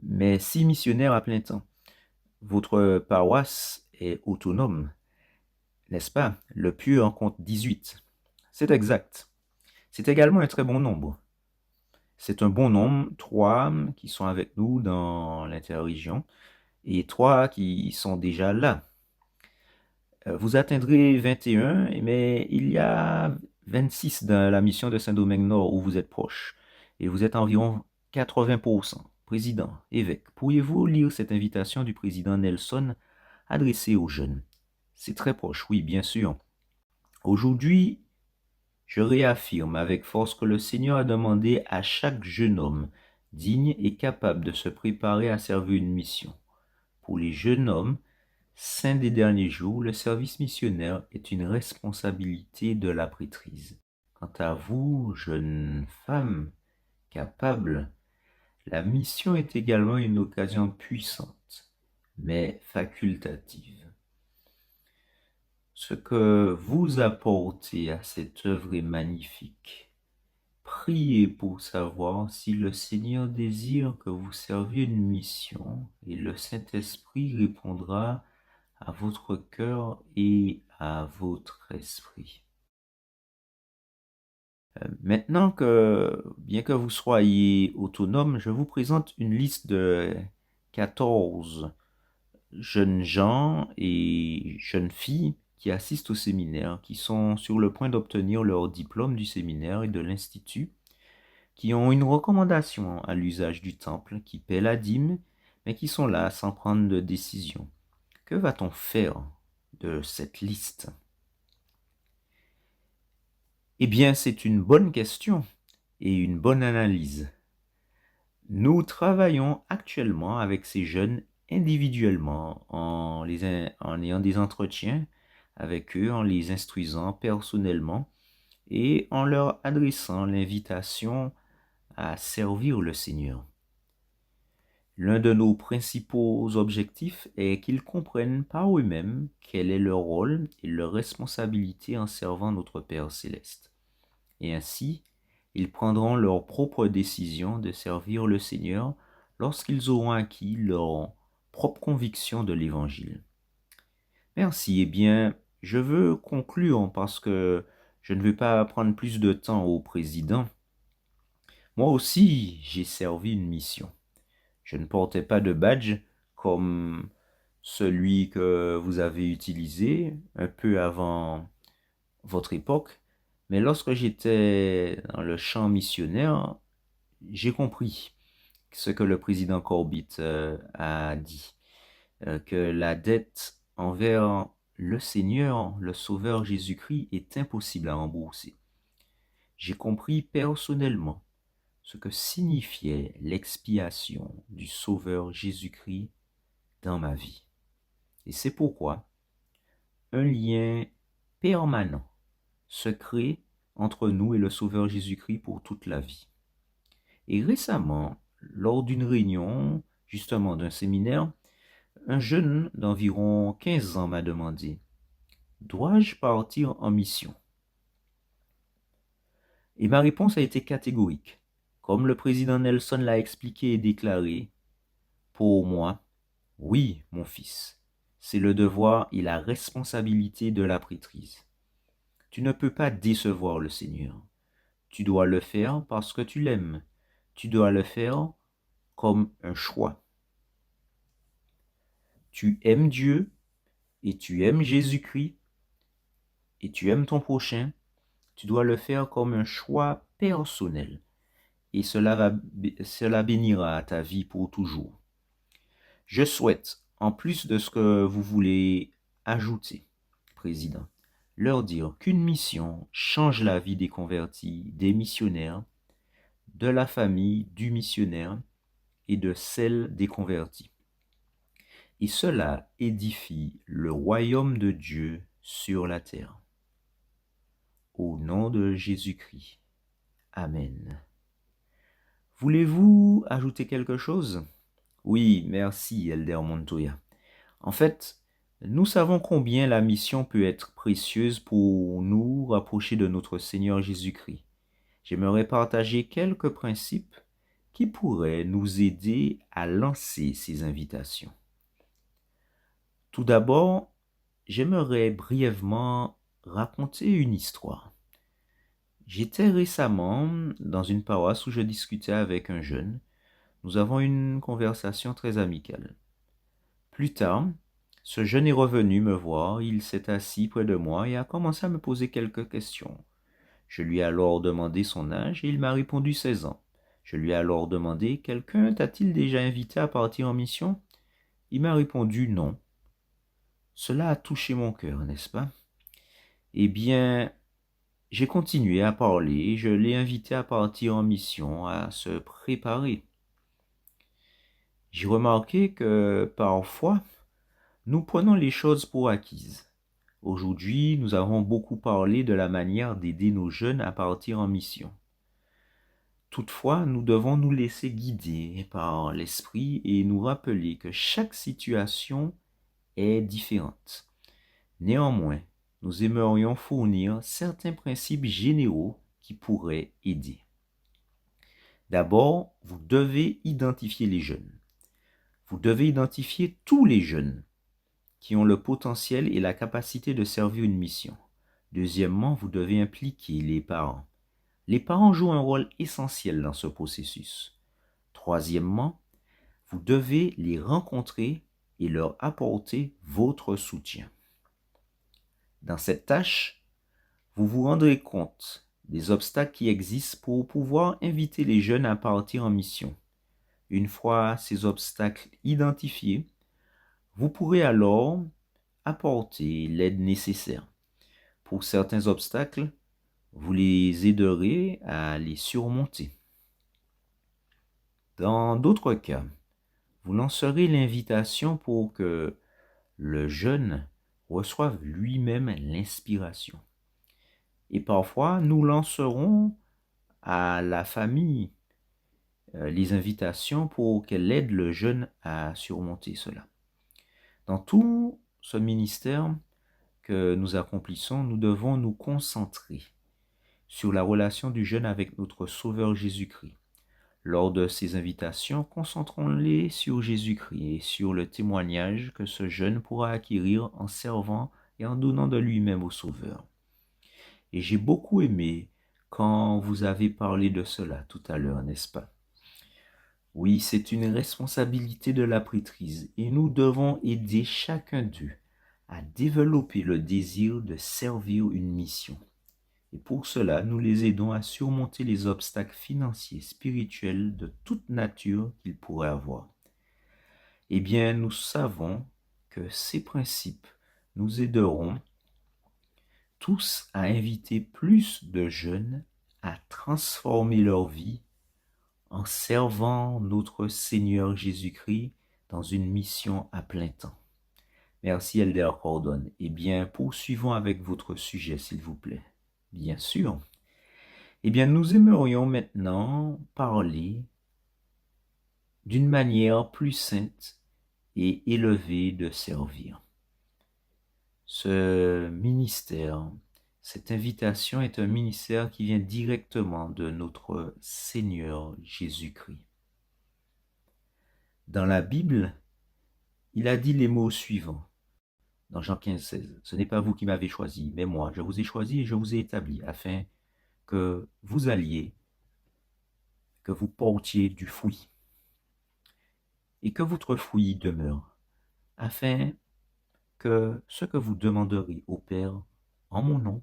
mais 6 missionnaires à plein temps. Votre paroisse est autonome, n'est-ce pas? Le Pieux en compte 18. C'est exact. C'est également un très bon nombre. C'est un bon nombre, 3 qui sont avec nous dans l'interrégion et 3 qui sont déjà là. Vous atteindrez 21, mais il y a 26 dans la mission de Saint-Domingue-Nord où vous êtes proche. Et vous êtes environ 80%. Président, évêque, pourriez-vous lire cette invitation du président Nelson adressée aux jeunes? C'est très proche, oui, bien sûr. Aujourd'hui, je réaffirme avec force que le Seigneur a demandé à chaque jeune homme digne et capable de se préparer à servir une mission. Pour les jeunes hommes, saints des derniers jours, le service missionnaire est une responsabilité de la prêtrise. Quant à vous, jeune femme capable, la mission est également une occasion puissante, mais facultative. Ce que vous apportez à cette œuvre est magnifique. Priez pour savoir si le Seigneur désire que vous serviez une mission et le Saint-Esprit répondra à votre cœur et à votre esprit. Maintenant que, bien que vous soyez autonome, je vous présente une liste de 14 jeunes gens et jeunes filles qui assistent au séminaire, qui sont sur le point d'obtenir leur diplôme du séminaire et de l'institut, qui ont une recommandation à l'usage du temple, qui paient la dîme, mais qui sont là sans prendre de décision. Que va-t-on faire de cette liste? Eh bien, c'est une bonne question et une bonne analyse. Nous travaillons actuellement avec ces jeunes individuellement en ayant des entretiens avec eux, en les instruisant personnellement et en leur adressant l'invitation à servir le Seigneur. L'un de nos principaux objectifs est qu'ils comprennent par eux-mêmes quel est leur rôle et leur responsabilité en servant notre Père céleste. Et ainsi, ils prendront leur propre décision de servir le Seigneur lorsqu'ils auront acquis leur propre conviction de l'Évangile. Merci. Eh bien, je veux conclure parce que je ne veux pas prendre plus de temps au président. Moi aussi, j'ai servi une mission. Je ne portais pas de badge comme celui que vous avez utilisé un peu avant votre époque, mais lorsque j'étais dans le champ missionnaire, j'ai compris ce que le président Corbett a dit, que la dette envers le Seigneur, le Sauveur Jésus-Christ, est impossible à rembourser. J'ai compris personnellement ce que signifiait l'expiation du Sauveur Jésus-Christ dans ma vie. Et c'est pourquoi un lien permanent se crée entre nous et le Sauveur Jésus-Christ pour toute la vie. Et récemment, lors d'une réunion, justement d'un séminaire, un jeune d'environ 15 ans m'a demandé: dois-je partir en mission? Et ma réponse a été catégorique. Comme le président Nelson l'a expliqué et déclaré, pour moi, oui, mon fils, c'est le devoir et la responsabilité de la prêtrise. Tu ne peux pas décevoir le Seigneur. Tu dois le faire parce que tu l'aimes. Tu dois le faire comme un choix. Tu aimes Dieu et tu aimes Jésus-Christ et tu aimes ton prochain. Tu dois le faire comme un choix personnel et cela bénira ta vie pour toujours. Je souhaite, en plus de ce que vous voulez ajouter, Président, leur dire qu'une mission change la vie des convertis, des missionnaires, de la famille du missionnaire et de celle des convertis. Et cela édifie le royaume de Dieu sur la terre. Au nom de Jésus-Christ. Amen. Voulez-vous ajouter quelque chose? Oui, merci, Elder Montoya. En fait, nous savons combien la mission peut être précieuse pour nous rapprocher de notre Seigneur Jésus-Christ. J'aimerais partager quelques principes qui pourraient nous aider à lancer ces invitations. Tout d'abord, j'aimerais brièvement raconter une histoire. J'étais récemment dans une paroisse où je discutais avec un jeune. Nous avons eu une conversation très amicale. Plus tard, ce jeune est revenu me voir, il s'est assis près de moi et a commencé à me poser quelques questions. Je lui ai alors demandé son âge et il m'a répondu 16 ans. Je lui ai alors demandé: quelqu'un t'a-t-il déjà invité à partir en mission? Il m'a répondu non. Cela a touché mon cœur, n'est-ce pas? Eh bien, j'ai continué à parler, je l'ai invité à partir en mission, à se préparer. J'ai remarqué que parfois, nous prenons les choses pour acquises. Aujourd'hui, nous avons beaucoup parlé de la manière d'aider nos jeunes à partir en mission. Toutefois, nous devons nous laisser guider par l'esprit et nous rappeler que chaque situation est différente. Néanmoins, nous aimerions fournir certains principes généraux qui pourraient aider. D'abord, vous devez identifier les jeunes. Vous devez identifier tous les jeunes qui ont le potentiel et la capacité de servir une mission. Deuxièmement, vous devez impliquer les parents. Les parents jouent un rôle essentiel dans ce processus. Troisièmement, vous devez les rencontrer et leur apporter votre soutien. Dans cette tâche, vous vous rendrez compte des obstacles qui existent pour pouvoir inviter les jeunes à partir en mission. Une fois ces obstacles identifiés, vous pourrez alors apporter l'aide nécessaire. Pour certains obstacles, vous les aiderez à les surmonter. Dans d'autres cas, vous lancerez l'invitation pour que le jeune reçoive lui-même l'inspiration. Et parfois, nous lancerons à la famille les invitations pour qu'elle aide le jeune à surmonter cela. Dans tout ce ministère que nous accomplissons, nous devons nous concentrer sur la relation du jeune avec notre Sauveur Jésus-Christ. Lors de ces invitations, concentrons-les sur Jésus-Christ et sur le témoignage que ce jeune pourra acquérir en servant et en donnant de lui-même au Sauveur. Et j'ai beaucoup aimé quand vous avez parlé de cela tout à l'heure, n'est-ce pas? Oui, c'est une responsabilité de la prêtrise et nous devons aider chacun d'eux à développer le désir de servir une mission. Et pour cela, nous les aidons à surmonter les obstacles financiers, spirituels de toute nature qu'ils pourraient avoir. Eh bien, nous savons que ces principes nous aideront tous à inviter plus de jeunes à transformer leur vie en servant notre Seigneur Jésus-Christ dans une mission à plein temps. Merci Elder Cordon. Eh bien, poursuivons avec votre sujet, s'il vous plaît. Bien sûr. Eh bien, nous aimerions maintenant parler d'une manière plus sainte et élevée de servir. Ce ministère, cette invitation est un ministère qui vient directement de notre Seigneur Jésus-Christ. Dans la Bible, il a dit les mots suivants. Dans Jean 15, 16, « Ce n'est pas vous qui m'avez choisi, mais moi, je vous ai choisi et je vous ai établi, afin que vous alliez, que vous portiez du fruit, et que votre fruit demeure, afin que ce que vous demanderez au Père en mon nom,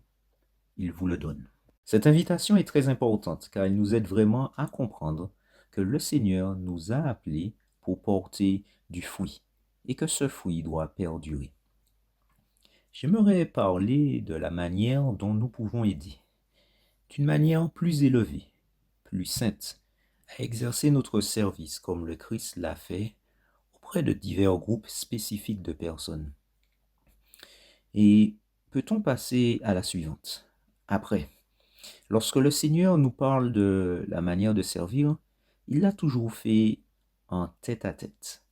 il vous le donne. » Cette invitation est très importante, car elle nous aide vraiment à comprendre que le Seigneur nous a appelés pour porter du fruit, et que ce fruit doit perdurer. J'aimerais parler de la manière dont nous pouvons aider, d'une manière plus élevée, plus sainte, à exercer notre service comme le Christ l'a fait auprès de divers groupes spécifiques de personnes. Et peut-on passer à la suivante? Après, lorsque le Seigneur nous parle de la manière de servir, il l'a toujours fait en tête-à-tête.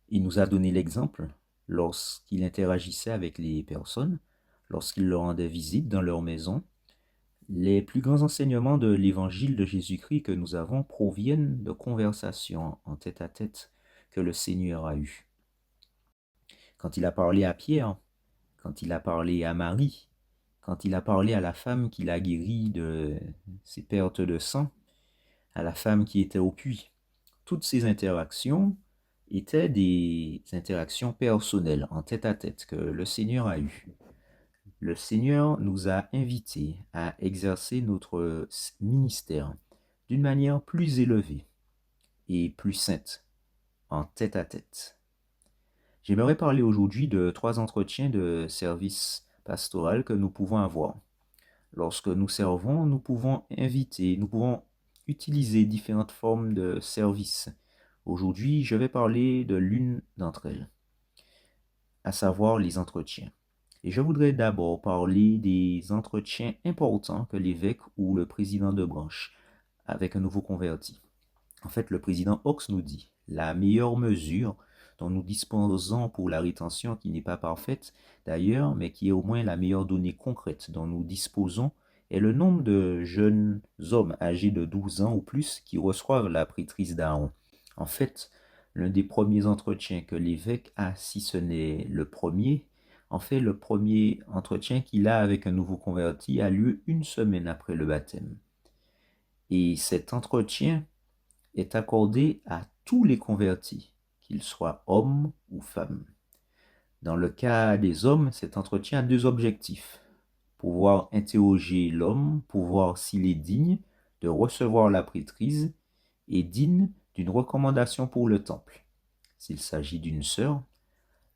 Il nous a donné l'exemple lorsqu'il interagissait avec les personnes, lorsqu'il leur rendait visite dans leur maison. Les plus grands enseignements de l'évangile de Jésus-Christ que nous avons proviennent de conversations en tête-à-tête que le Seigneur a eues. Quand il a parlé à Pierre, quand il a parlé à Marie, quand il a parlé à la femme qu'il a guérie de ses pertes de sang, à la femme qui était au puits, toutes ces interactions étaient des interactions personnelles, en tête-à-tête, que le Seigneur a eues. Le Seigneur nous a invités à exercer notre ministère d'une manière plus élevée et plus sainte, en tête-à-tête. J'aimerais parler aujourd'hui de 3 entretiens de service pastoral que nous pouvons avoir. Lorsque nous servons, nous pouvons inviter, nous pouvons utiliser différentes formes de service. Aujourd'hui, je vais parler de l'une d'entre elles, à savoir les entretiens. Et je voudrais d'abord parler des entretiens importants que l'évêque ou le président de branche avec un nouveau converti. En fait, le président Ox nous dit, la meilleure mesure dont nous disposons pour la rétention, qui n'est pas parfaite d'ailleurs, mais qui est au moins la meilleure donnée concrète dont nous disposons, est le nombre de jeunes hommes âgés de 12 ans ou plus qui reçoivent la prêtrise d'Aaron. En fait, l'un des premiers entretiens que l'évêque a, si ce n'est le premier, en fait, le premier entretien qu'il a avec un nouveau converti a lieu une semaine après le baptême. Et cet entretien est accordé à tous les convertis, qu'ils soient hommes ou femmes. Dans le cas des hommes, cet entretien a deux objectifs. Pouvoir interroger l'homme pour voir s'il est digne de recevoir la prêtrise et digne d'une recommandation pour le temple. S'il s'agit d'une sœur,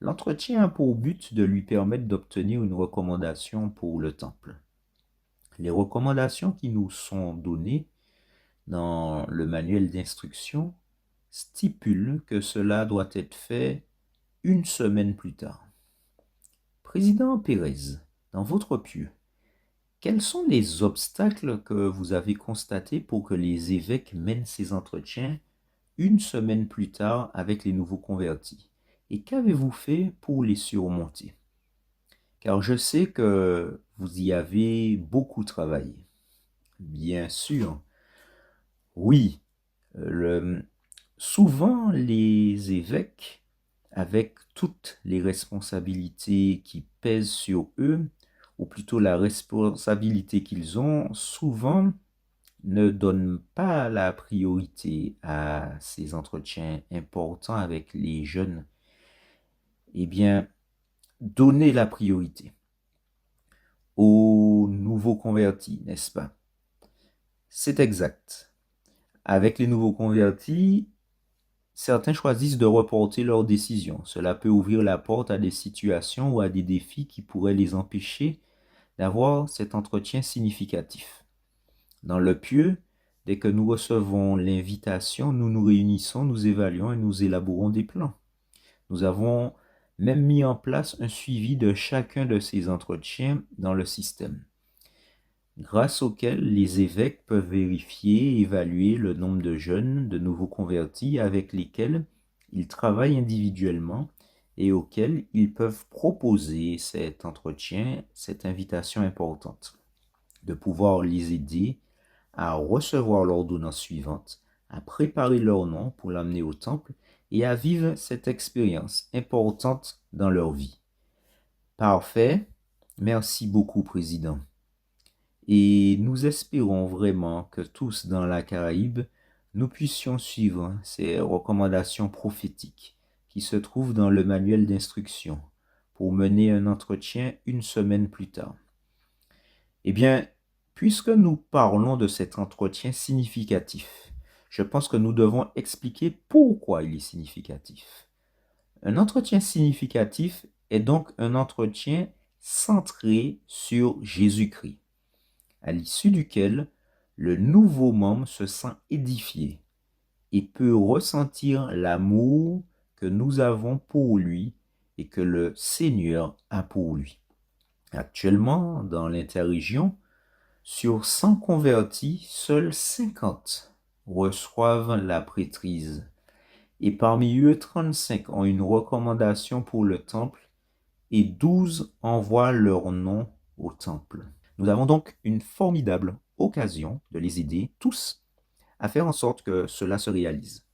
l'entretien a pour but de lui permettre d'obtenir une recommandation pour le temple. Les recommandations qui nous sont données dans le manuel d'instruction stipulent que cela doit être fait une semaine plus tard. Président Pérez, dans votre pieux, quels sont les obstacles que vous avez constatés pour que les évêques mènent ces entretiens une semaine plus tard avec les nouveaux convertis? Et qu'avez-vous fait pour les surmonter? Car je sais que vous y avez beaucoup travaillé. Bien sûr, oui. Souvent, les évêques, avec toutes les responsabilités qui pèsent sur eux, ou plutôt la responsabilité qu'ils ont, souvent ne donnent pas la priorité à ces entretiens importants avec les jeunes. Eh bien, donnez la priorité aux nouveaux convertis, n'est-ce pas? C'est exact. Avec les nouveaux convertis, certains choisissent de reporter leurs décisions. Cela peut ouvrir la porte à des situations ou à des défis qui pourraient les empêcher d'avoir cet entretien significatif. Dans le pieux, dès que nous recevons l'invitation, nous nous réunissons, nous évaluons et nous élaborons des plans. Nous avons même mis en place un suivi de chacun de ces entretiens dans le système, grâce auquel les évêques peuvent vérifier et évaluer le nombre de jeunes, de nouveaux convertis avec lesquels ils travaillent individuellement et auxquels ils peuvent proposer cet entretien, cette invitation importante, de pouvoir les aider à recevoir l'ordonnance suivante, à préparer leur nom pour l'amener au temple et à vivre cette expérience importante dans leur vie. Parfait. Merci beaucoup, Président. Et nous espérons vraiment que tous dans la Caraïbe, nous puissions suivre ces recommandations prophétiques qui se trouvent dans le manuel d'instruction pour mener un entretien une semaine plus tard. Eh bien, puisque nous parlons de cet entretien significatif, je pense que nous devons expliquer pourquoi il est significatif. Un entretien significatif est donc un entretien centré sur Jésus-Christ, à l'issue duquel le nouveau membre se sent édifié et peut ressentir l'amour que nous avons pour lui et que le Seigneur a pour lui. Actuellement, dans l'interrégion, sur 100 convertis, seuls 50 reçoivent la prêtrise. Et parmi eux, 35 ont une recommandation pour le temple et 12 envoient leur nom au temple. Nous avons donc une formidable occasion de les aider tous à faire en sorte que cela se réalise.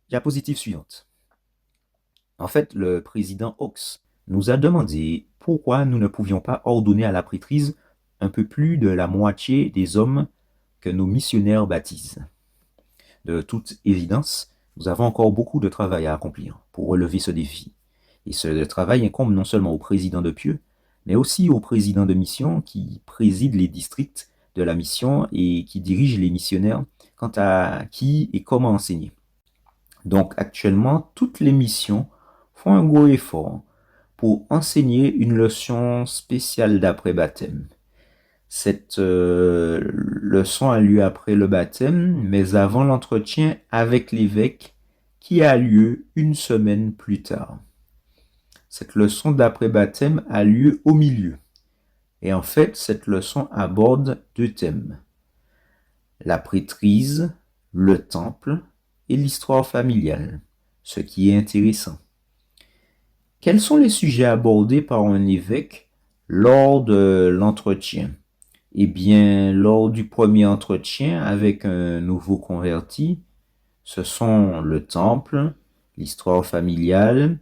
Diapositive suivante. En fait, le président Ox nous a demandé pourquoi nous ne pouvions pas ordonner à la prêtrise un peu plus de la moitié des hommes que nos missionnaires baptisent. De toute évidence, nous avons encore beaucoup de travail à accomplir pour relever ce défi. Et ce travail incombe non seulement au président de pieux, mais aussi au président de mission qui préside les districts de la mission et qui dirige les missionnaires quant à qui et comment enseigner. Donc actuellement, toutes les missions font un gros effort pour enseigner une leçon spéciale d'après-baptême. Cette leçon a lieu après le baptême, mais avant l'entretien avec l'évêque qui a lieu une semaine plus tard. Cette leçon d'après-baptême a lieu au milieu. Et en fait, cette leçon aborde 2 thèmes. La prêtrise, le temple et l'histoire familiale, ce qui est intéressant. Quels sont les sujets abordés par un évêque lors de l'entretien? Eh bien, lors du premier entretien avec un nouveau converti, ce sont le temple, l'histoire familiale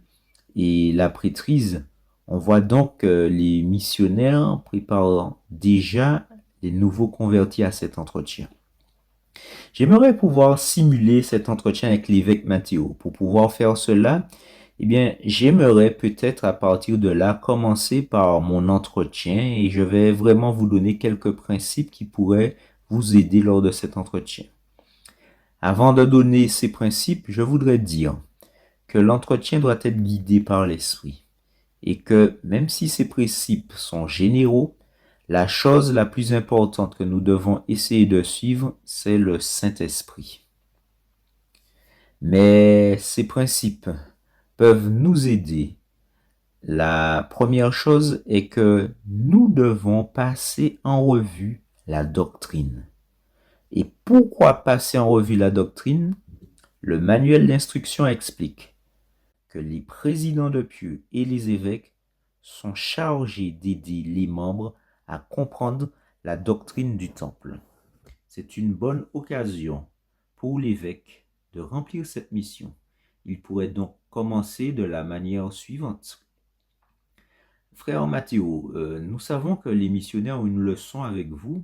et la prêtrise. On voit donc que les missionnaires préparent déjà les nouveaux convertis à cet entretien. J'aimerais pouvoir simuler cet entretien avec l'évêque Matthéo. Pour pouvoir faire cela, eh bien, j'aimerais peut-être à partir de là commencer par mon entretien et je vais vraiment vous donner quelques principes qui pourraient vous aider lors de cet entretien. Avant de donner ces principes, je voudrais dire que l'entretien doit être guidé par l'esprit et que même si ces principes sont généraux, la chose la plus importante que nous devons essayer de suivre, c'est le Saint-Esprit. Mais ces principes peuvent nous aider. La première chose est que nous devons passer en revue la doctrine. Et pourquoi passer en revue la doctrine? Le manuel d'instruction explique que les présidents de pieux et les évêques sont chargés d'aider les membres à comprendre la doctrine du temple. C'est une bonne occasion pour l'évêque de remplir cette mission. Il pourrait donc commencer de la manière suivante. Frère Matthéo, nous savons que les missionnaires ont une leçon avec vous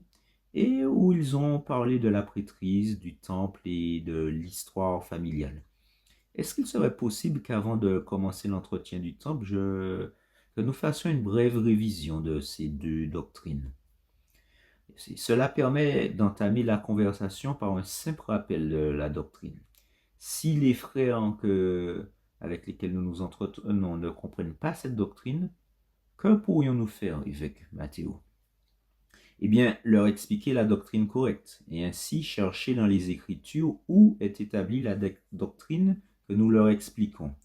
et où ils ont parlé de la prêtrise, du temple et de l'histoire familiale. Est-ce qu'il serait possible qu'avant de commencer l'entretien du temple, que nous fassions une brève révision de ces 2 doctrines? Cela permet d'entamer la conversation par un simple rappel de la doctrine. Si les frères avec lesquels nous nous entretenons ne comprennent pas cette doctrine, que pourrions-nous faire, évêque Matthéo? Eh bien, leur expliquer la doctrine correcte et ainsi chercher dans les Écritures où est établie la doctrine que nous leur expliquons.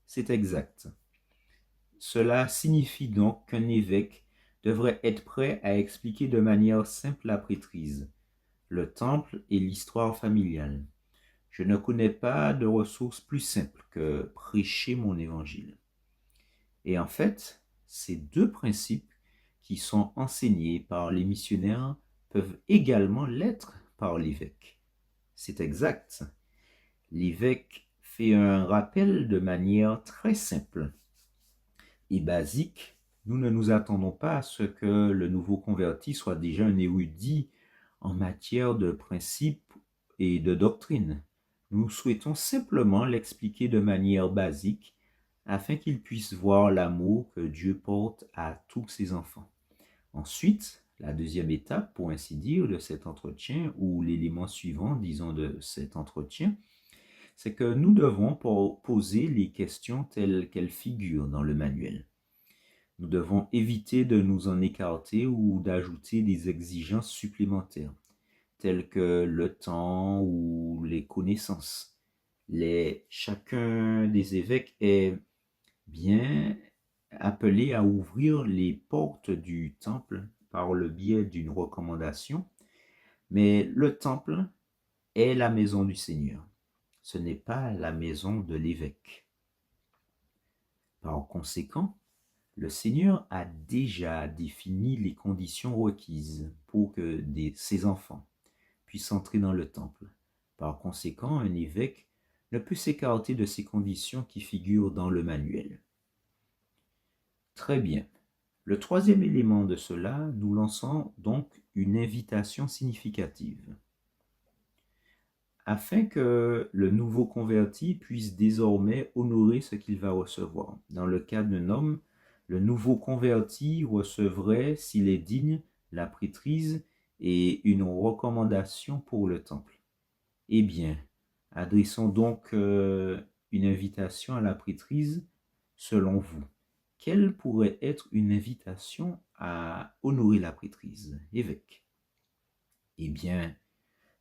C'est exact. Cela signifie donc qu'un évêque devrait être prêt à expliquer de manière simple la prêtrise, le temple et l'histoire familiale. Je ne connais pas de ressource plus simple que prêcher mon évangile. Et en fait, ces 2 principes qui sont enseignés par les missionnaires peuvent également l'être par l'évêque. C'est exact. L'évêque fait un rappel de manière très simple et basique. Nous ne nous attendons pas à ce que le nouveau converti soit déjà un érudit en matière de principes et de doctrine. Nous souhaitons simplement l'expliquer de manière basique afin qu'il puisse voir l'amour que Dieu porte à tous ses enfants. Ensuite, la deuxième étape, pour ainsi dire, de cet entretien, ou l'élément suivant, disons, de cet entretien, c'est que nous devons poser les questions telles qu'elles figurent dans le manuel. Nous devons éviter de nous en écarter ou d'ajouter des exigences supplémentaires, telles que le temps ou les connaissances. Chacun des évêques est bien appelé à ouvrir les portes du temple par le biais d'une recommandation, mais le temple est la maison du Seigneur. Ce n'est pas la maison de l'évêque. Par conséquent, le Seigneur a déjà défini les conditions requises pour que ses enfants puissent entrer dans le temple. Par conséquent, un évêque ne peut s'écarter de ces conditions qui figurent dans le manuel. Très bien. Le troisième élément de cela, nous lançons donc une invitation significative. Afin que le nouveau converti puisse désormais honorer ce qu'il va recevoir. Dans le cas d'un homme, le nouveau converti recevrait, s'il est digne, la prêtrise et une recommandation pour le temple. Eh bien, adressons donc une invitation à la prêtrise selon vous. Quelle pourrait être une invitation à honorer la prêtrise, évêque? Eh bien,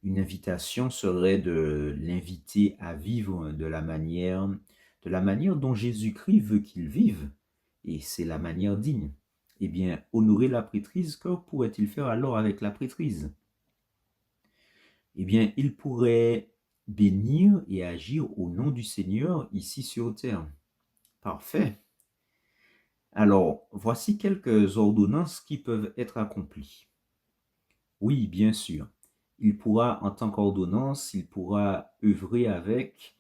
une invitation serait de l'inviter à vivre de la manière dont Jésus-Christ veut qu'il vive, et c'est la manière digne. Eh bien, honorer la prêtrise, que pourrait-il faire alors avec la prêtrise? Eh bien, il pourrait bénir et agir au nom du Seigneur ici sur terre. Parfait. Alors, voici quelques ordonnances qui peuvent être accomplies. Oui, bien sûr. Il pourra, en tant qu'ordonnance, il pourra œuvrer avec,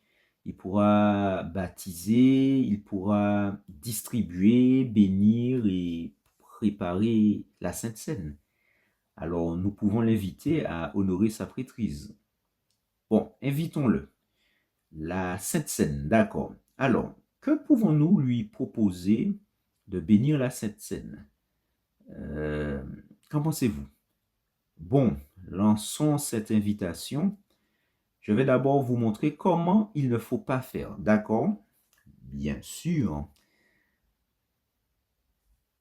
il pourra baptiser, il pourra distribuer, bénir et préparer la Sainte Seine. Alors, nous pouvons l'inviter à honorer sa prêtrise. Bon, invitons-le. La Sainte Seine, d'accord. Alors, que pouvons-nous lui proposer de bénir la Sainte Seine? Qu'en pensez-vous? Bon, lançons cette invitation. Je vais d'abord vous montrer comment il ne faut pas faire, d'accord? Bien sûr.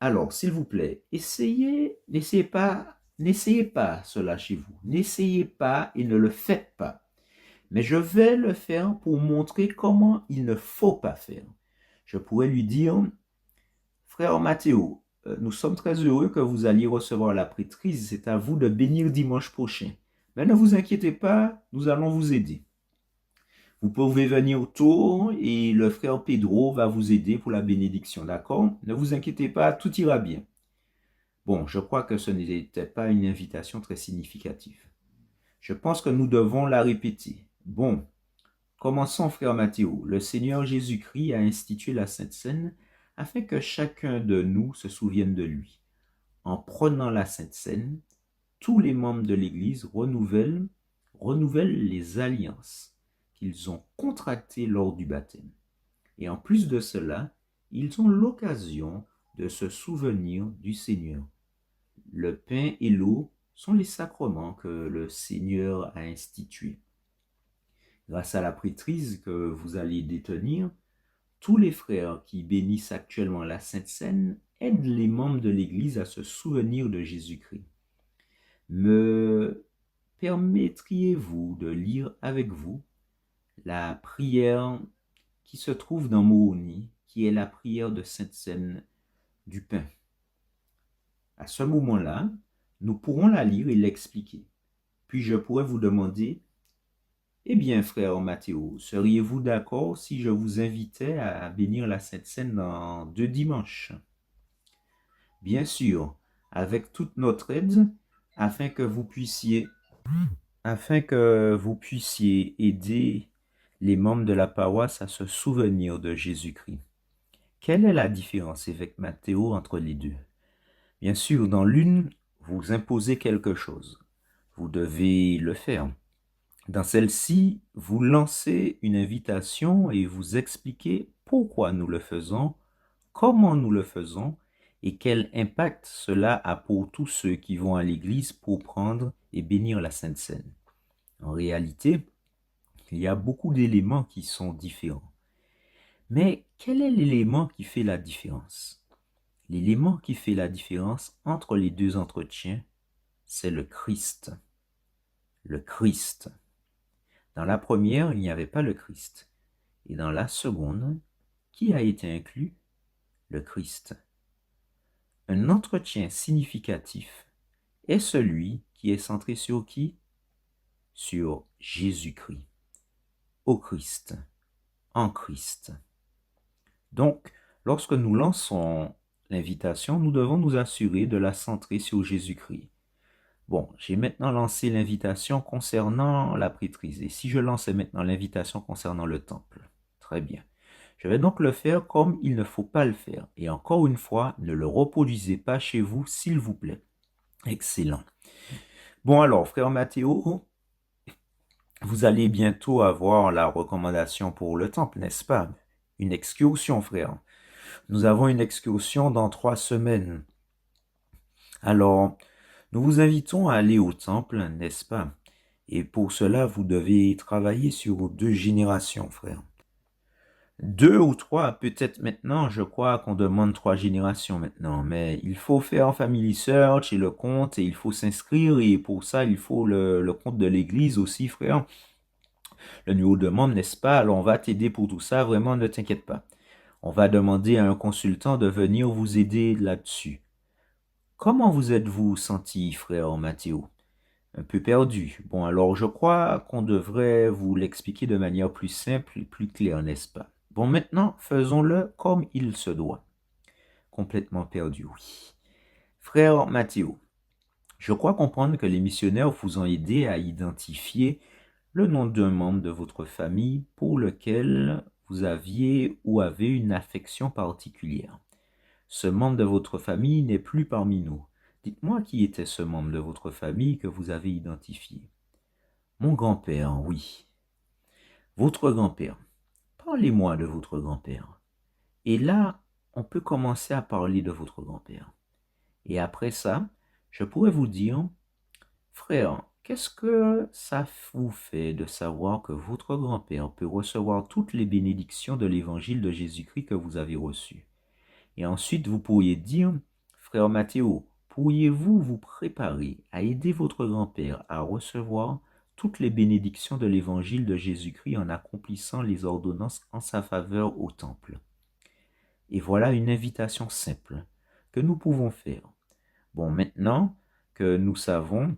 Alors, s'il vous plaît, n'essayez pas cela chez vous. N'essayez pas et ne le faites pas. Mais je vais le faire pour montrer comment il ne faut pas faire. Je pourrais lui dire, frère Mathéo, nous sommes très heureux que vous alliez recevoir la prêtrise. C'est à vous de bénir dimanche prochain. Mais ne vous inquiétez pas, nous allons vous aider. Vous pouvez venir autour et le frère Pedro va vous aider pour la bénédiction, d'accord? Ne vous inquiétez pas, tout ira bien. Bon, je crois que ce n'était pas une invitation très significative. Je pense que nous devons la répéter. Bon, commençons, frère Mathéo. Le Seigneur Jésus-Christ a institué la Sainte Seine afin que chacun de nous se souvienne de lui. En prenant la Sainte Seine, tous les membres de l'Église renouvellent les alliances qu'ils ont contractées lors du baptême. Et en plus de cela, ils ont l'occasion de se souvenir du Seigneur. Le pain et l'eau sont les sacrements que le Seigneur a institués. Grâce à la prêtrise que vous allez détenir, tous les frères qui bénissent actuellement la Sainte Seine aident les membres de l'Église à se souvenir de Jésus-Christ. Me permettriez-vous de lire avec vous la prière qui se trouve dans Mohoni, qui est la prière de Sainte Seine du pain? À ce moment-là, nous pourrons la lire et l'expliquer. Puis je pourrais vous demander, eh bien, frère Mathéo, seriez-vous d'accord si je vous invitais à bénir la Sainte Seine dans 2 dimanches? Bien sûr, avec toute notre aide, afin que vous puissiez aider les membres de la paroisse à se souvenir de Jésus-Christ. Quelle est la différence, évêque Mathéo, entre les deux? Bien sûr, dans l'une, vous imposez quelque chose. Vous devez le faire. Dans celle-ci, vous lancez une invitation et vous expliquez pourquoi nous le faisons, comment nous le faisons et quel impact cela a pour tous ceux qui vont à l'église pour prendre et bénir la Sainte Seine. En réalité, il y a beaucoup d'éléments qui sont différents. Mais quel est l'élément qui fait la différence? L'élément qui fait la différence entre les deux entretiens, c'est le Christ. Le Christ. Dans la première, il n'y avait pas le Christ. Et dans la seconde, qui a été inclus? Le Christ. Un entretien significatif est celui qui est centré sur qui? Sur Jésus-Christ. Au Christ. En Christ. Donc, lorsque nous lançons l'invitation, nous devons nous assurer de la centrer sur Jésus-Christ. Bon, j'ai maintenant lancé l'invitation concernant la prêtrise. Et si je lançais maintenant l'invitation concernant le temple? Très bien. Je vais donc le faire comme il ne faut pas le faire. Et encore une fois, ne le reproduisez pas chez vous, s'il vous plaît. Excellent. Bon alors, frère Mathéo, vous allez bientôt avoir la recommandation pour le temple, n'est-ce pas? Une excursion, frère. Nous avons une excursion dans 3 semaines. Alors, nous vous invitons à aller au temple, n'est-ce pas? Et pour cela, vous devez travailler sur 2 générations, frère. 2 ou 3, peut-être maintenant, je crois qu'on demande 3 générations maintenant. Mais il faut faire Family Search et le compte, et il faut s'inscrire, et pour ça, il faut le compte de l'église aussi, frère. Le numéro de membre, n'est-ce pas? Alors, on va t'aider pour tout ça, vraiment, ne t'inquiète pas. On va demander à un consultant de venir vous aider là-dessus. Comment vous êtes-vous senti, frère Mathéo? Un peu perdu. Bon, alors je crois qu'on devrait vous l'expliquer de manière plus simple et plus claire, n'est-ce pas? Bon, maintenant, faisons-le comme il se doit. Complètement perdu, oui. Frère Mathéo, je crois comprendre que les missionnaires vous ont aidé à identifier le nom d'un membre de votre famille pour lequel vous aviez ou avez une affection particulière. Ce membre de votre famille n'est plus parmi nous. Dites-moi qui était ce membre de votre famille que vous avez identifié. Mon grand-père, oui. Votre grand-père. Parlez-moi de votre grand-père. Et là, on peut commencer à parler de votre grand-père. Et après ça, je pourrais vous dire, frère, qu'est-ce que ça vous fait de savoir que votre grand-père peut recevoir toutes les bénédictions de l'évangile de Jésus-Christ que vous avez reçu? Et ensuite, vous pourriez dire, frère Mathéo, pourriez-vous vous préparer à aider votre grand-père à recevoir toutes les bénédictions de l'évangile de Jésus-Christ en accomplissant les ordonnances en sa faveur au temple? Et voilà une invitation simple que nous pouvons faire. Bon, maintenant que nous savons,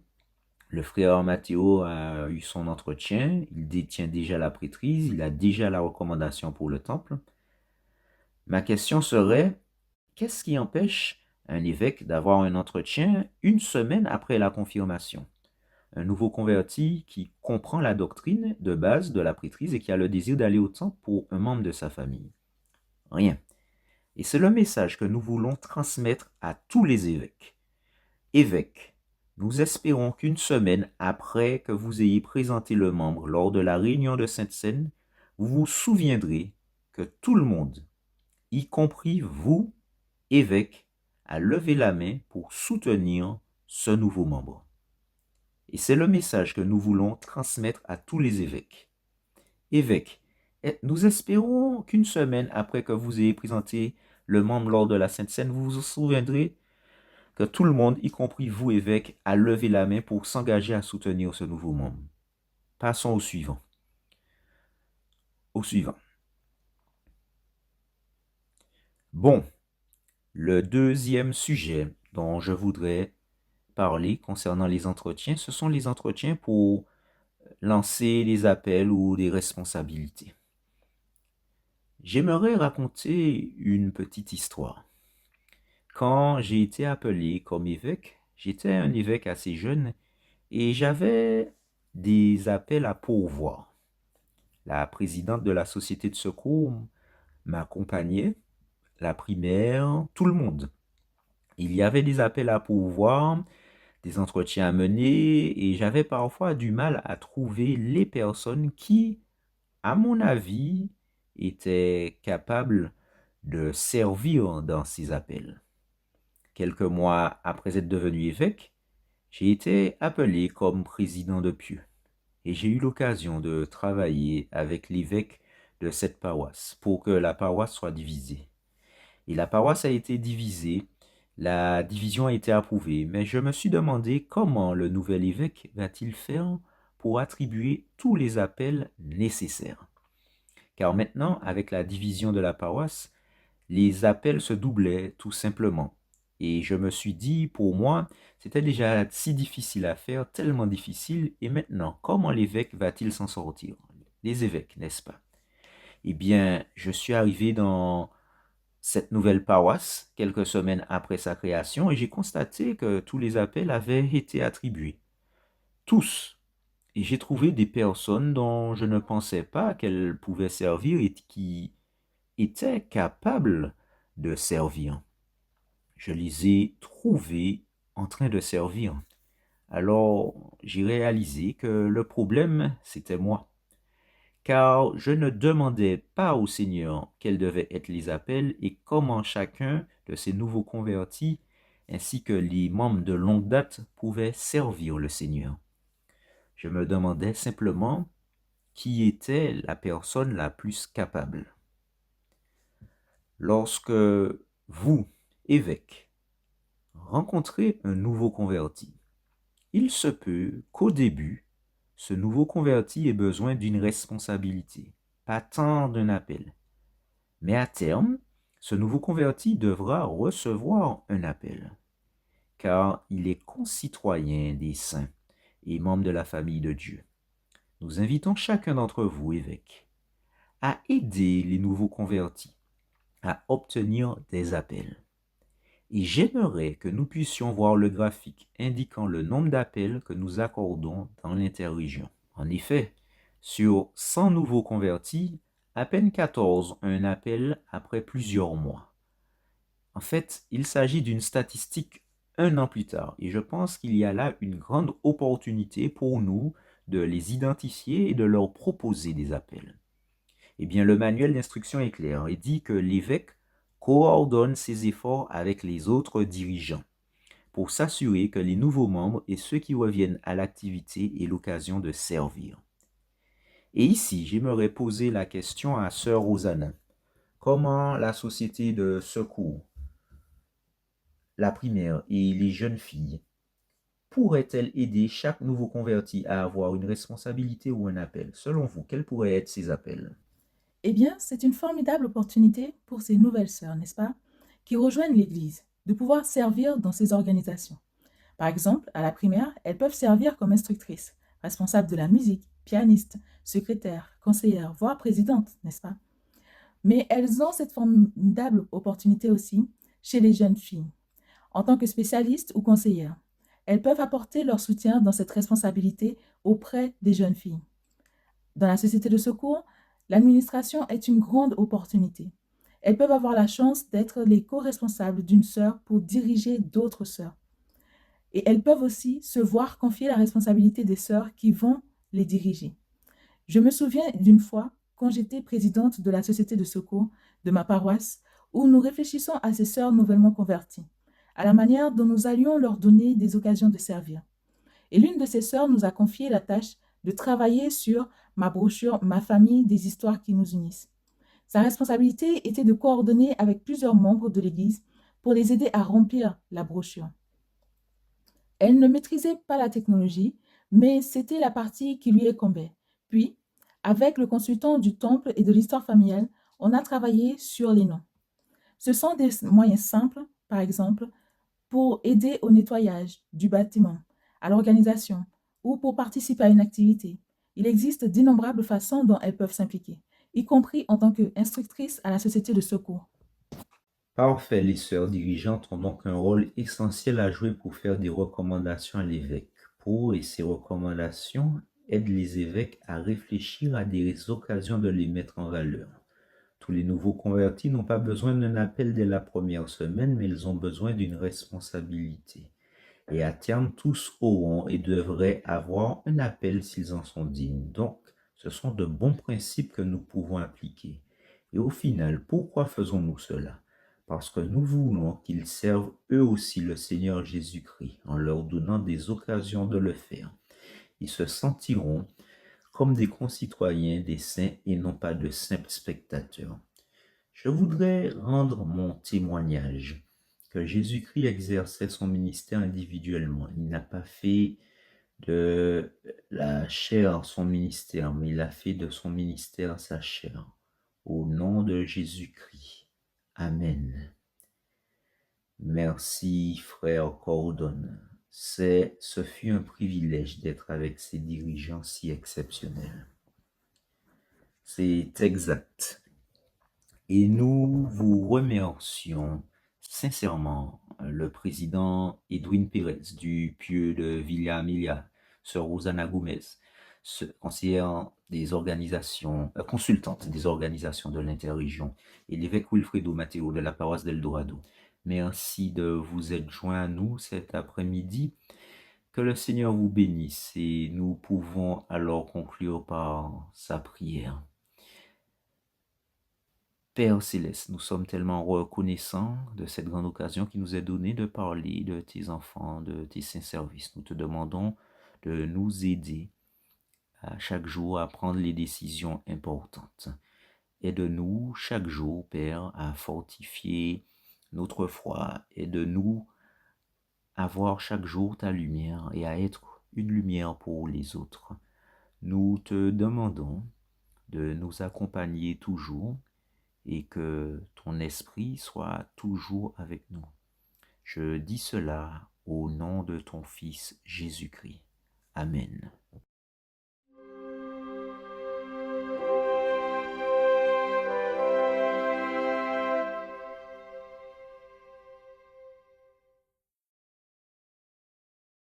le frère Mathéo a eu son entretien, il détient déjà la prêtrise, il a déjà la recommandation pour le temple. Ma question serait, qu'est-ce qui empêche un évêque d'avoir un entretien une semaine après la confirmation? Un nouveau converti qui comprend la doctrine de base de la prêtrise et qui a le désir d'aller au temple pour un membre de sa famille. Rien. Et c'est le message que nous voulons transmettre à tous les évêques. Évêques, nous espérons qu'une semaine après que vous ayez présenté le membre lors de la réunion de Sainte-Seine, vous vous souviendrez que tout le monde, y compris vous, évêques, a levé la main pour soutenir ce nouveau membre. Et c'est le message que nous voulons transmettre à tous les évêques. Évêques, nous espérons qu'une semaine après que vous ayez présenté le membre lors de la Sainte Seine, vous vous souviendrez que tout le monde, y compris vous, évêques, a levé la main pour s'engager à soutenir ce nouveau membre. Passons au suivant. Au suivant. Bon, le deuxième sujet dont je voudrais parler concernant les entretiens, ce sont les entretiens pour lancer des appels ou des responsabilités. J'aimerais raconter une petite histoire. Quand j'ai été appelé comme évêque, j'étais un évêque assez jeune et j'avais des appels à pourvoir. La présidente de la société de secours m'accompagnait, la primaire, tout le monde. Il y avait des appels à pourvoir, des entretiens à mener et j'avais parfois du mal à trouver les personnes qui, à mon avis, étaient capables de servir dans ces appels. Quelques mois après être devenu évêque, j'ai été appelé comme président de Pieux et j'ai eu l'occasion de travailler avec l'évêque de cette paroisse pour que la paroisse soit divisée. Et la paroisse a été divisée, la division a été approuvée, mais je me suis demandé comment le nouvel évêque va-t-il faire pour attribuer tous les appels nécessaires. Car maintenant, avec la division de la paroisse, les appels se doublaient tout simplement. Et je me suis dit, pour moi, c'était déjà si difficile à faire, tellement difficile, et maintenant, comment l'évêque va-t-il s'en sortir? Les évêques, n'est-ce pas? Eh bien, je suis arrivé dans cette nouvelle paroisse quelques semaines après sa création et j'ai constaté que tous les appels avaient été attribués. Tous. Et j'ai trouvé des personnes dont je ne pensais pas qu'elles pouvaient servir et qui étaient capables de servir. Je les ai trouvés en train de servir. Alors, j'ai réalisé que le problème, c'était moi. Car je ne demandais pas au Seigneur quels devaient être les appels et comment chacun de ces nouveaux convertis, ainsi que les membres de longue date, pouvaient servir le Seigneur. Je me demandais simplement qui était la personne la plus capable. Lorsque vous, évêque, rencontrez un nouveau converti, il se peut qu'au début, ce nouveau converti ait besoin d'une responsabilité, pas tant d'un appel. Mais à terme, ce nouveau converti devra recevoir un appel, car il est concitoyen des saints et membre de la famille de Dieu. Nous invitons chacun d'entre vous, évêques, à aider les nouveaux convertis à obtenir des appels. Et j'aimerais que nous puissions voir le graphique indiquant le nombre d'appels que nous accordons dans l'interrégion. En effet, sur 100 nouveaux convertis, à peine 14 ont un appel après plusieurs mois. En fait, il s'agit d'une statistique un an plus tard, et je pense qu'il y a là une grande opportunité pour nous de les identifier et de leur proposer des appels. Eh bien, le manuel d'instruction est clair et dit que l'évêque coordonne ses efforts avec les autres dirigeants pour s'assurer que les nouveaux membres et ceux qui reviennent à l'activité aient l'occasion de servir. Et ici, j'aimerais poser la question à Sœur Rosanna. Comment la société de secours, la primaire et les jeunes filles pourraient-elles aider chaque nouveau converti à avoir une responsabilité ou un appel? Selon vous, quels pourraient être ces appels? Eh bien, c'est une formidable opportunité pour ces nouvelles sœurs, n'est-ce pas, qui rejoignent l'Église, de pouvoir servir dans ces organisations. Par exemple, à la primaire, elles peuvent servir comme instructrices, responsables de la musique, pianistes, secrétaires, conseillères, voire présidentes, n'est-ce pas? Mais elles ont cette formidable opportunité aussi chez les jeunes filles. En tant que spécialistes ou conseillères, elles peuvent apporter leur soutien dans cette responsabilité auprès des jeunes filles. Dans la société de secours, l'administration est une grande opportunité. Elles peuvent avoir la chance d'être les co-responsables d'une sœur pour diriger d'autres sœurs. Et elles peuvent aussi se voir confier la responsabilité des sœurs qui vont les diriger. Je me souviens d'une fois, quand j'étais présidente de la société de secours de ma paroisse, où nous réfléchissons à ces sœurs nouvellement converties, à la manière dont nous allions leur donner des occasions de servir. Et l'une de ces sœurs nous a confié la tâche de travailler sur ma brochure Ma famille, des histoires qui nous unissent. Sa responsabilité était de coordonner avec plusieurs membres de l'Église pour les aider à remplir la brochure. Elle ne maîtrisait pas la technologie, mais c'était la partie qui lui incombait. Puis, avec le consultant du temple et de l'histoire familiale, on a travaillé sur les noms. Ce sont des moyens simples, par exemple, pour aider au nettoyage du bâtiment, à l'organisation ou pour participer à une activité. Il existe d'innombrables façons dont elles peuvent s'impliquer, y compris en tant qu'instructrices à la société de secours. Parfait, les sœurs dirigeantes ont donc un rôle essentiel à jouer pour faire des recommandations à l'évêque. Et ces recommandations aident les évêques à réfléchir à des occasions de les mettre en valeur. Tous les nouveaux convertis n'ont pas besoin d'un appel dès la première semaine, mais ils ont besoin d'une responsabilité. Et à terme, tous auront et devraient avoir un appel s'ils en sont dignes. Donc, ce sont de bons principes que nous pouvons appliquer. Et au final, pourquoi faisons-nous cela? Parce que nous voulons qu'ils servent eux aussi le Seigneur Jésus-Christ en leur donnant des occasions de le faire. Ils se sentiront comme des concitoyens des saints et non pas de simples spectateurs. Je voudrais rendre mon témoignage que Jésus-Christ exerçait son ministère individuellement. Il n'a pas fait de la chair son ministère, mais il a fait de son ministère sa chair. Au nom de Jésus-Christ. Amen. Merci, frère Cordon. Ce fut un privilège d'être avec ces dirigeants si exceptionnels. C'est exact. Et nous vous remercions sincèrement le président Edwin Pérez du Pieux de Villa Amelia, sœur Rosanna Gomez, conseillère des organisations, consultante des organisations de l'interrégion, et l'évêque Wilfredo Matteo de la paroisse d'Eldorado. Merci de vous être joints à nous cet après-midi. Que le Seigneur vous bénisse et nous pouvons alors conclure par sa prière. Père Céleste, nous sommes tellement reconnaissants de cette grande occasion qui nous est donnée de parler de tes enfants, de tes saints services. Nous te demandons de nous aider à chaque jour à prendre les décisions importantes. Aide-nous chaque jour, Père, à fortifier notre foi. Aide-nous à voir chaque jour ta lumière et à être une lumière pour les autres. Nous te demandons de nous accompagner toujours et que ton esprit soit toujours avec nous. Je dis cela au nom de ton Fils Jésus-Christ. Amen.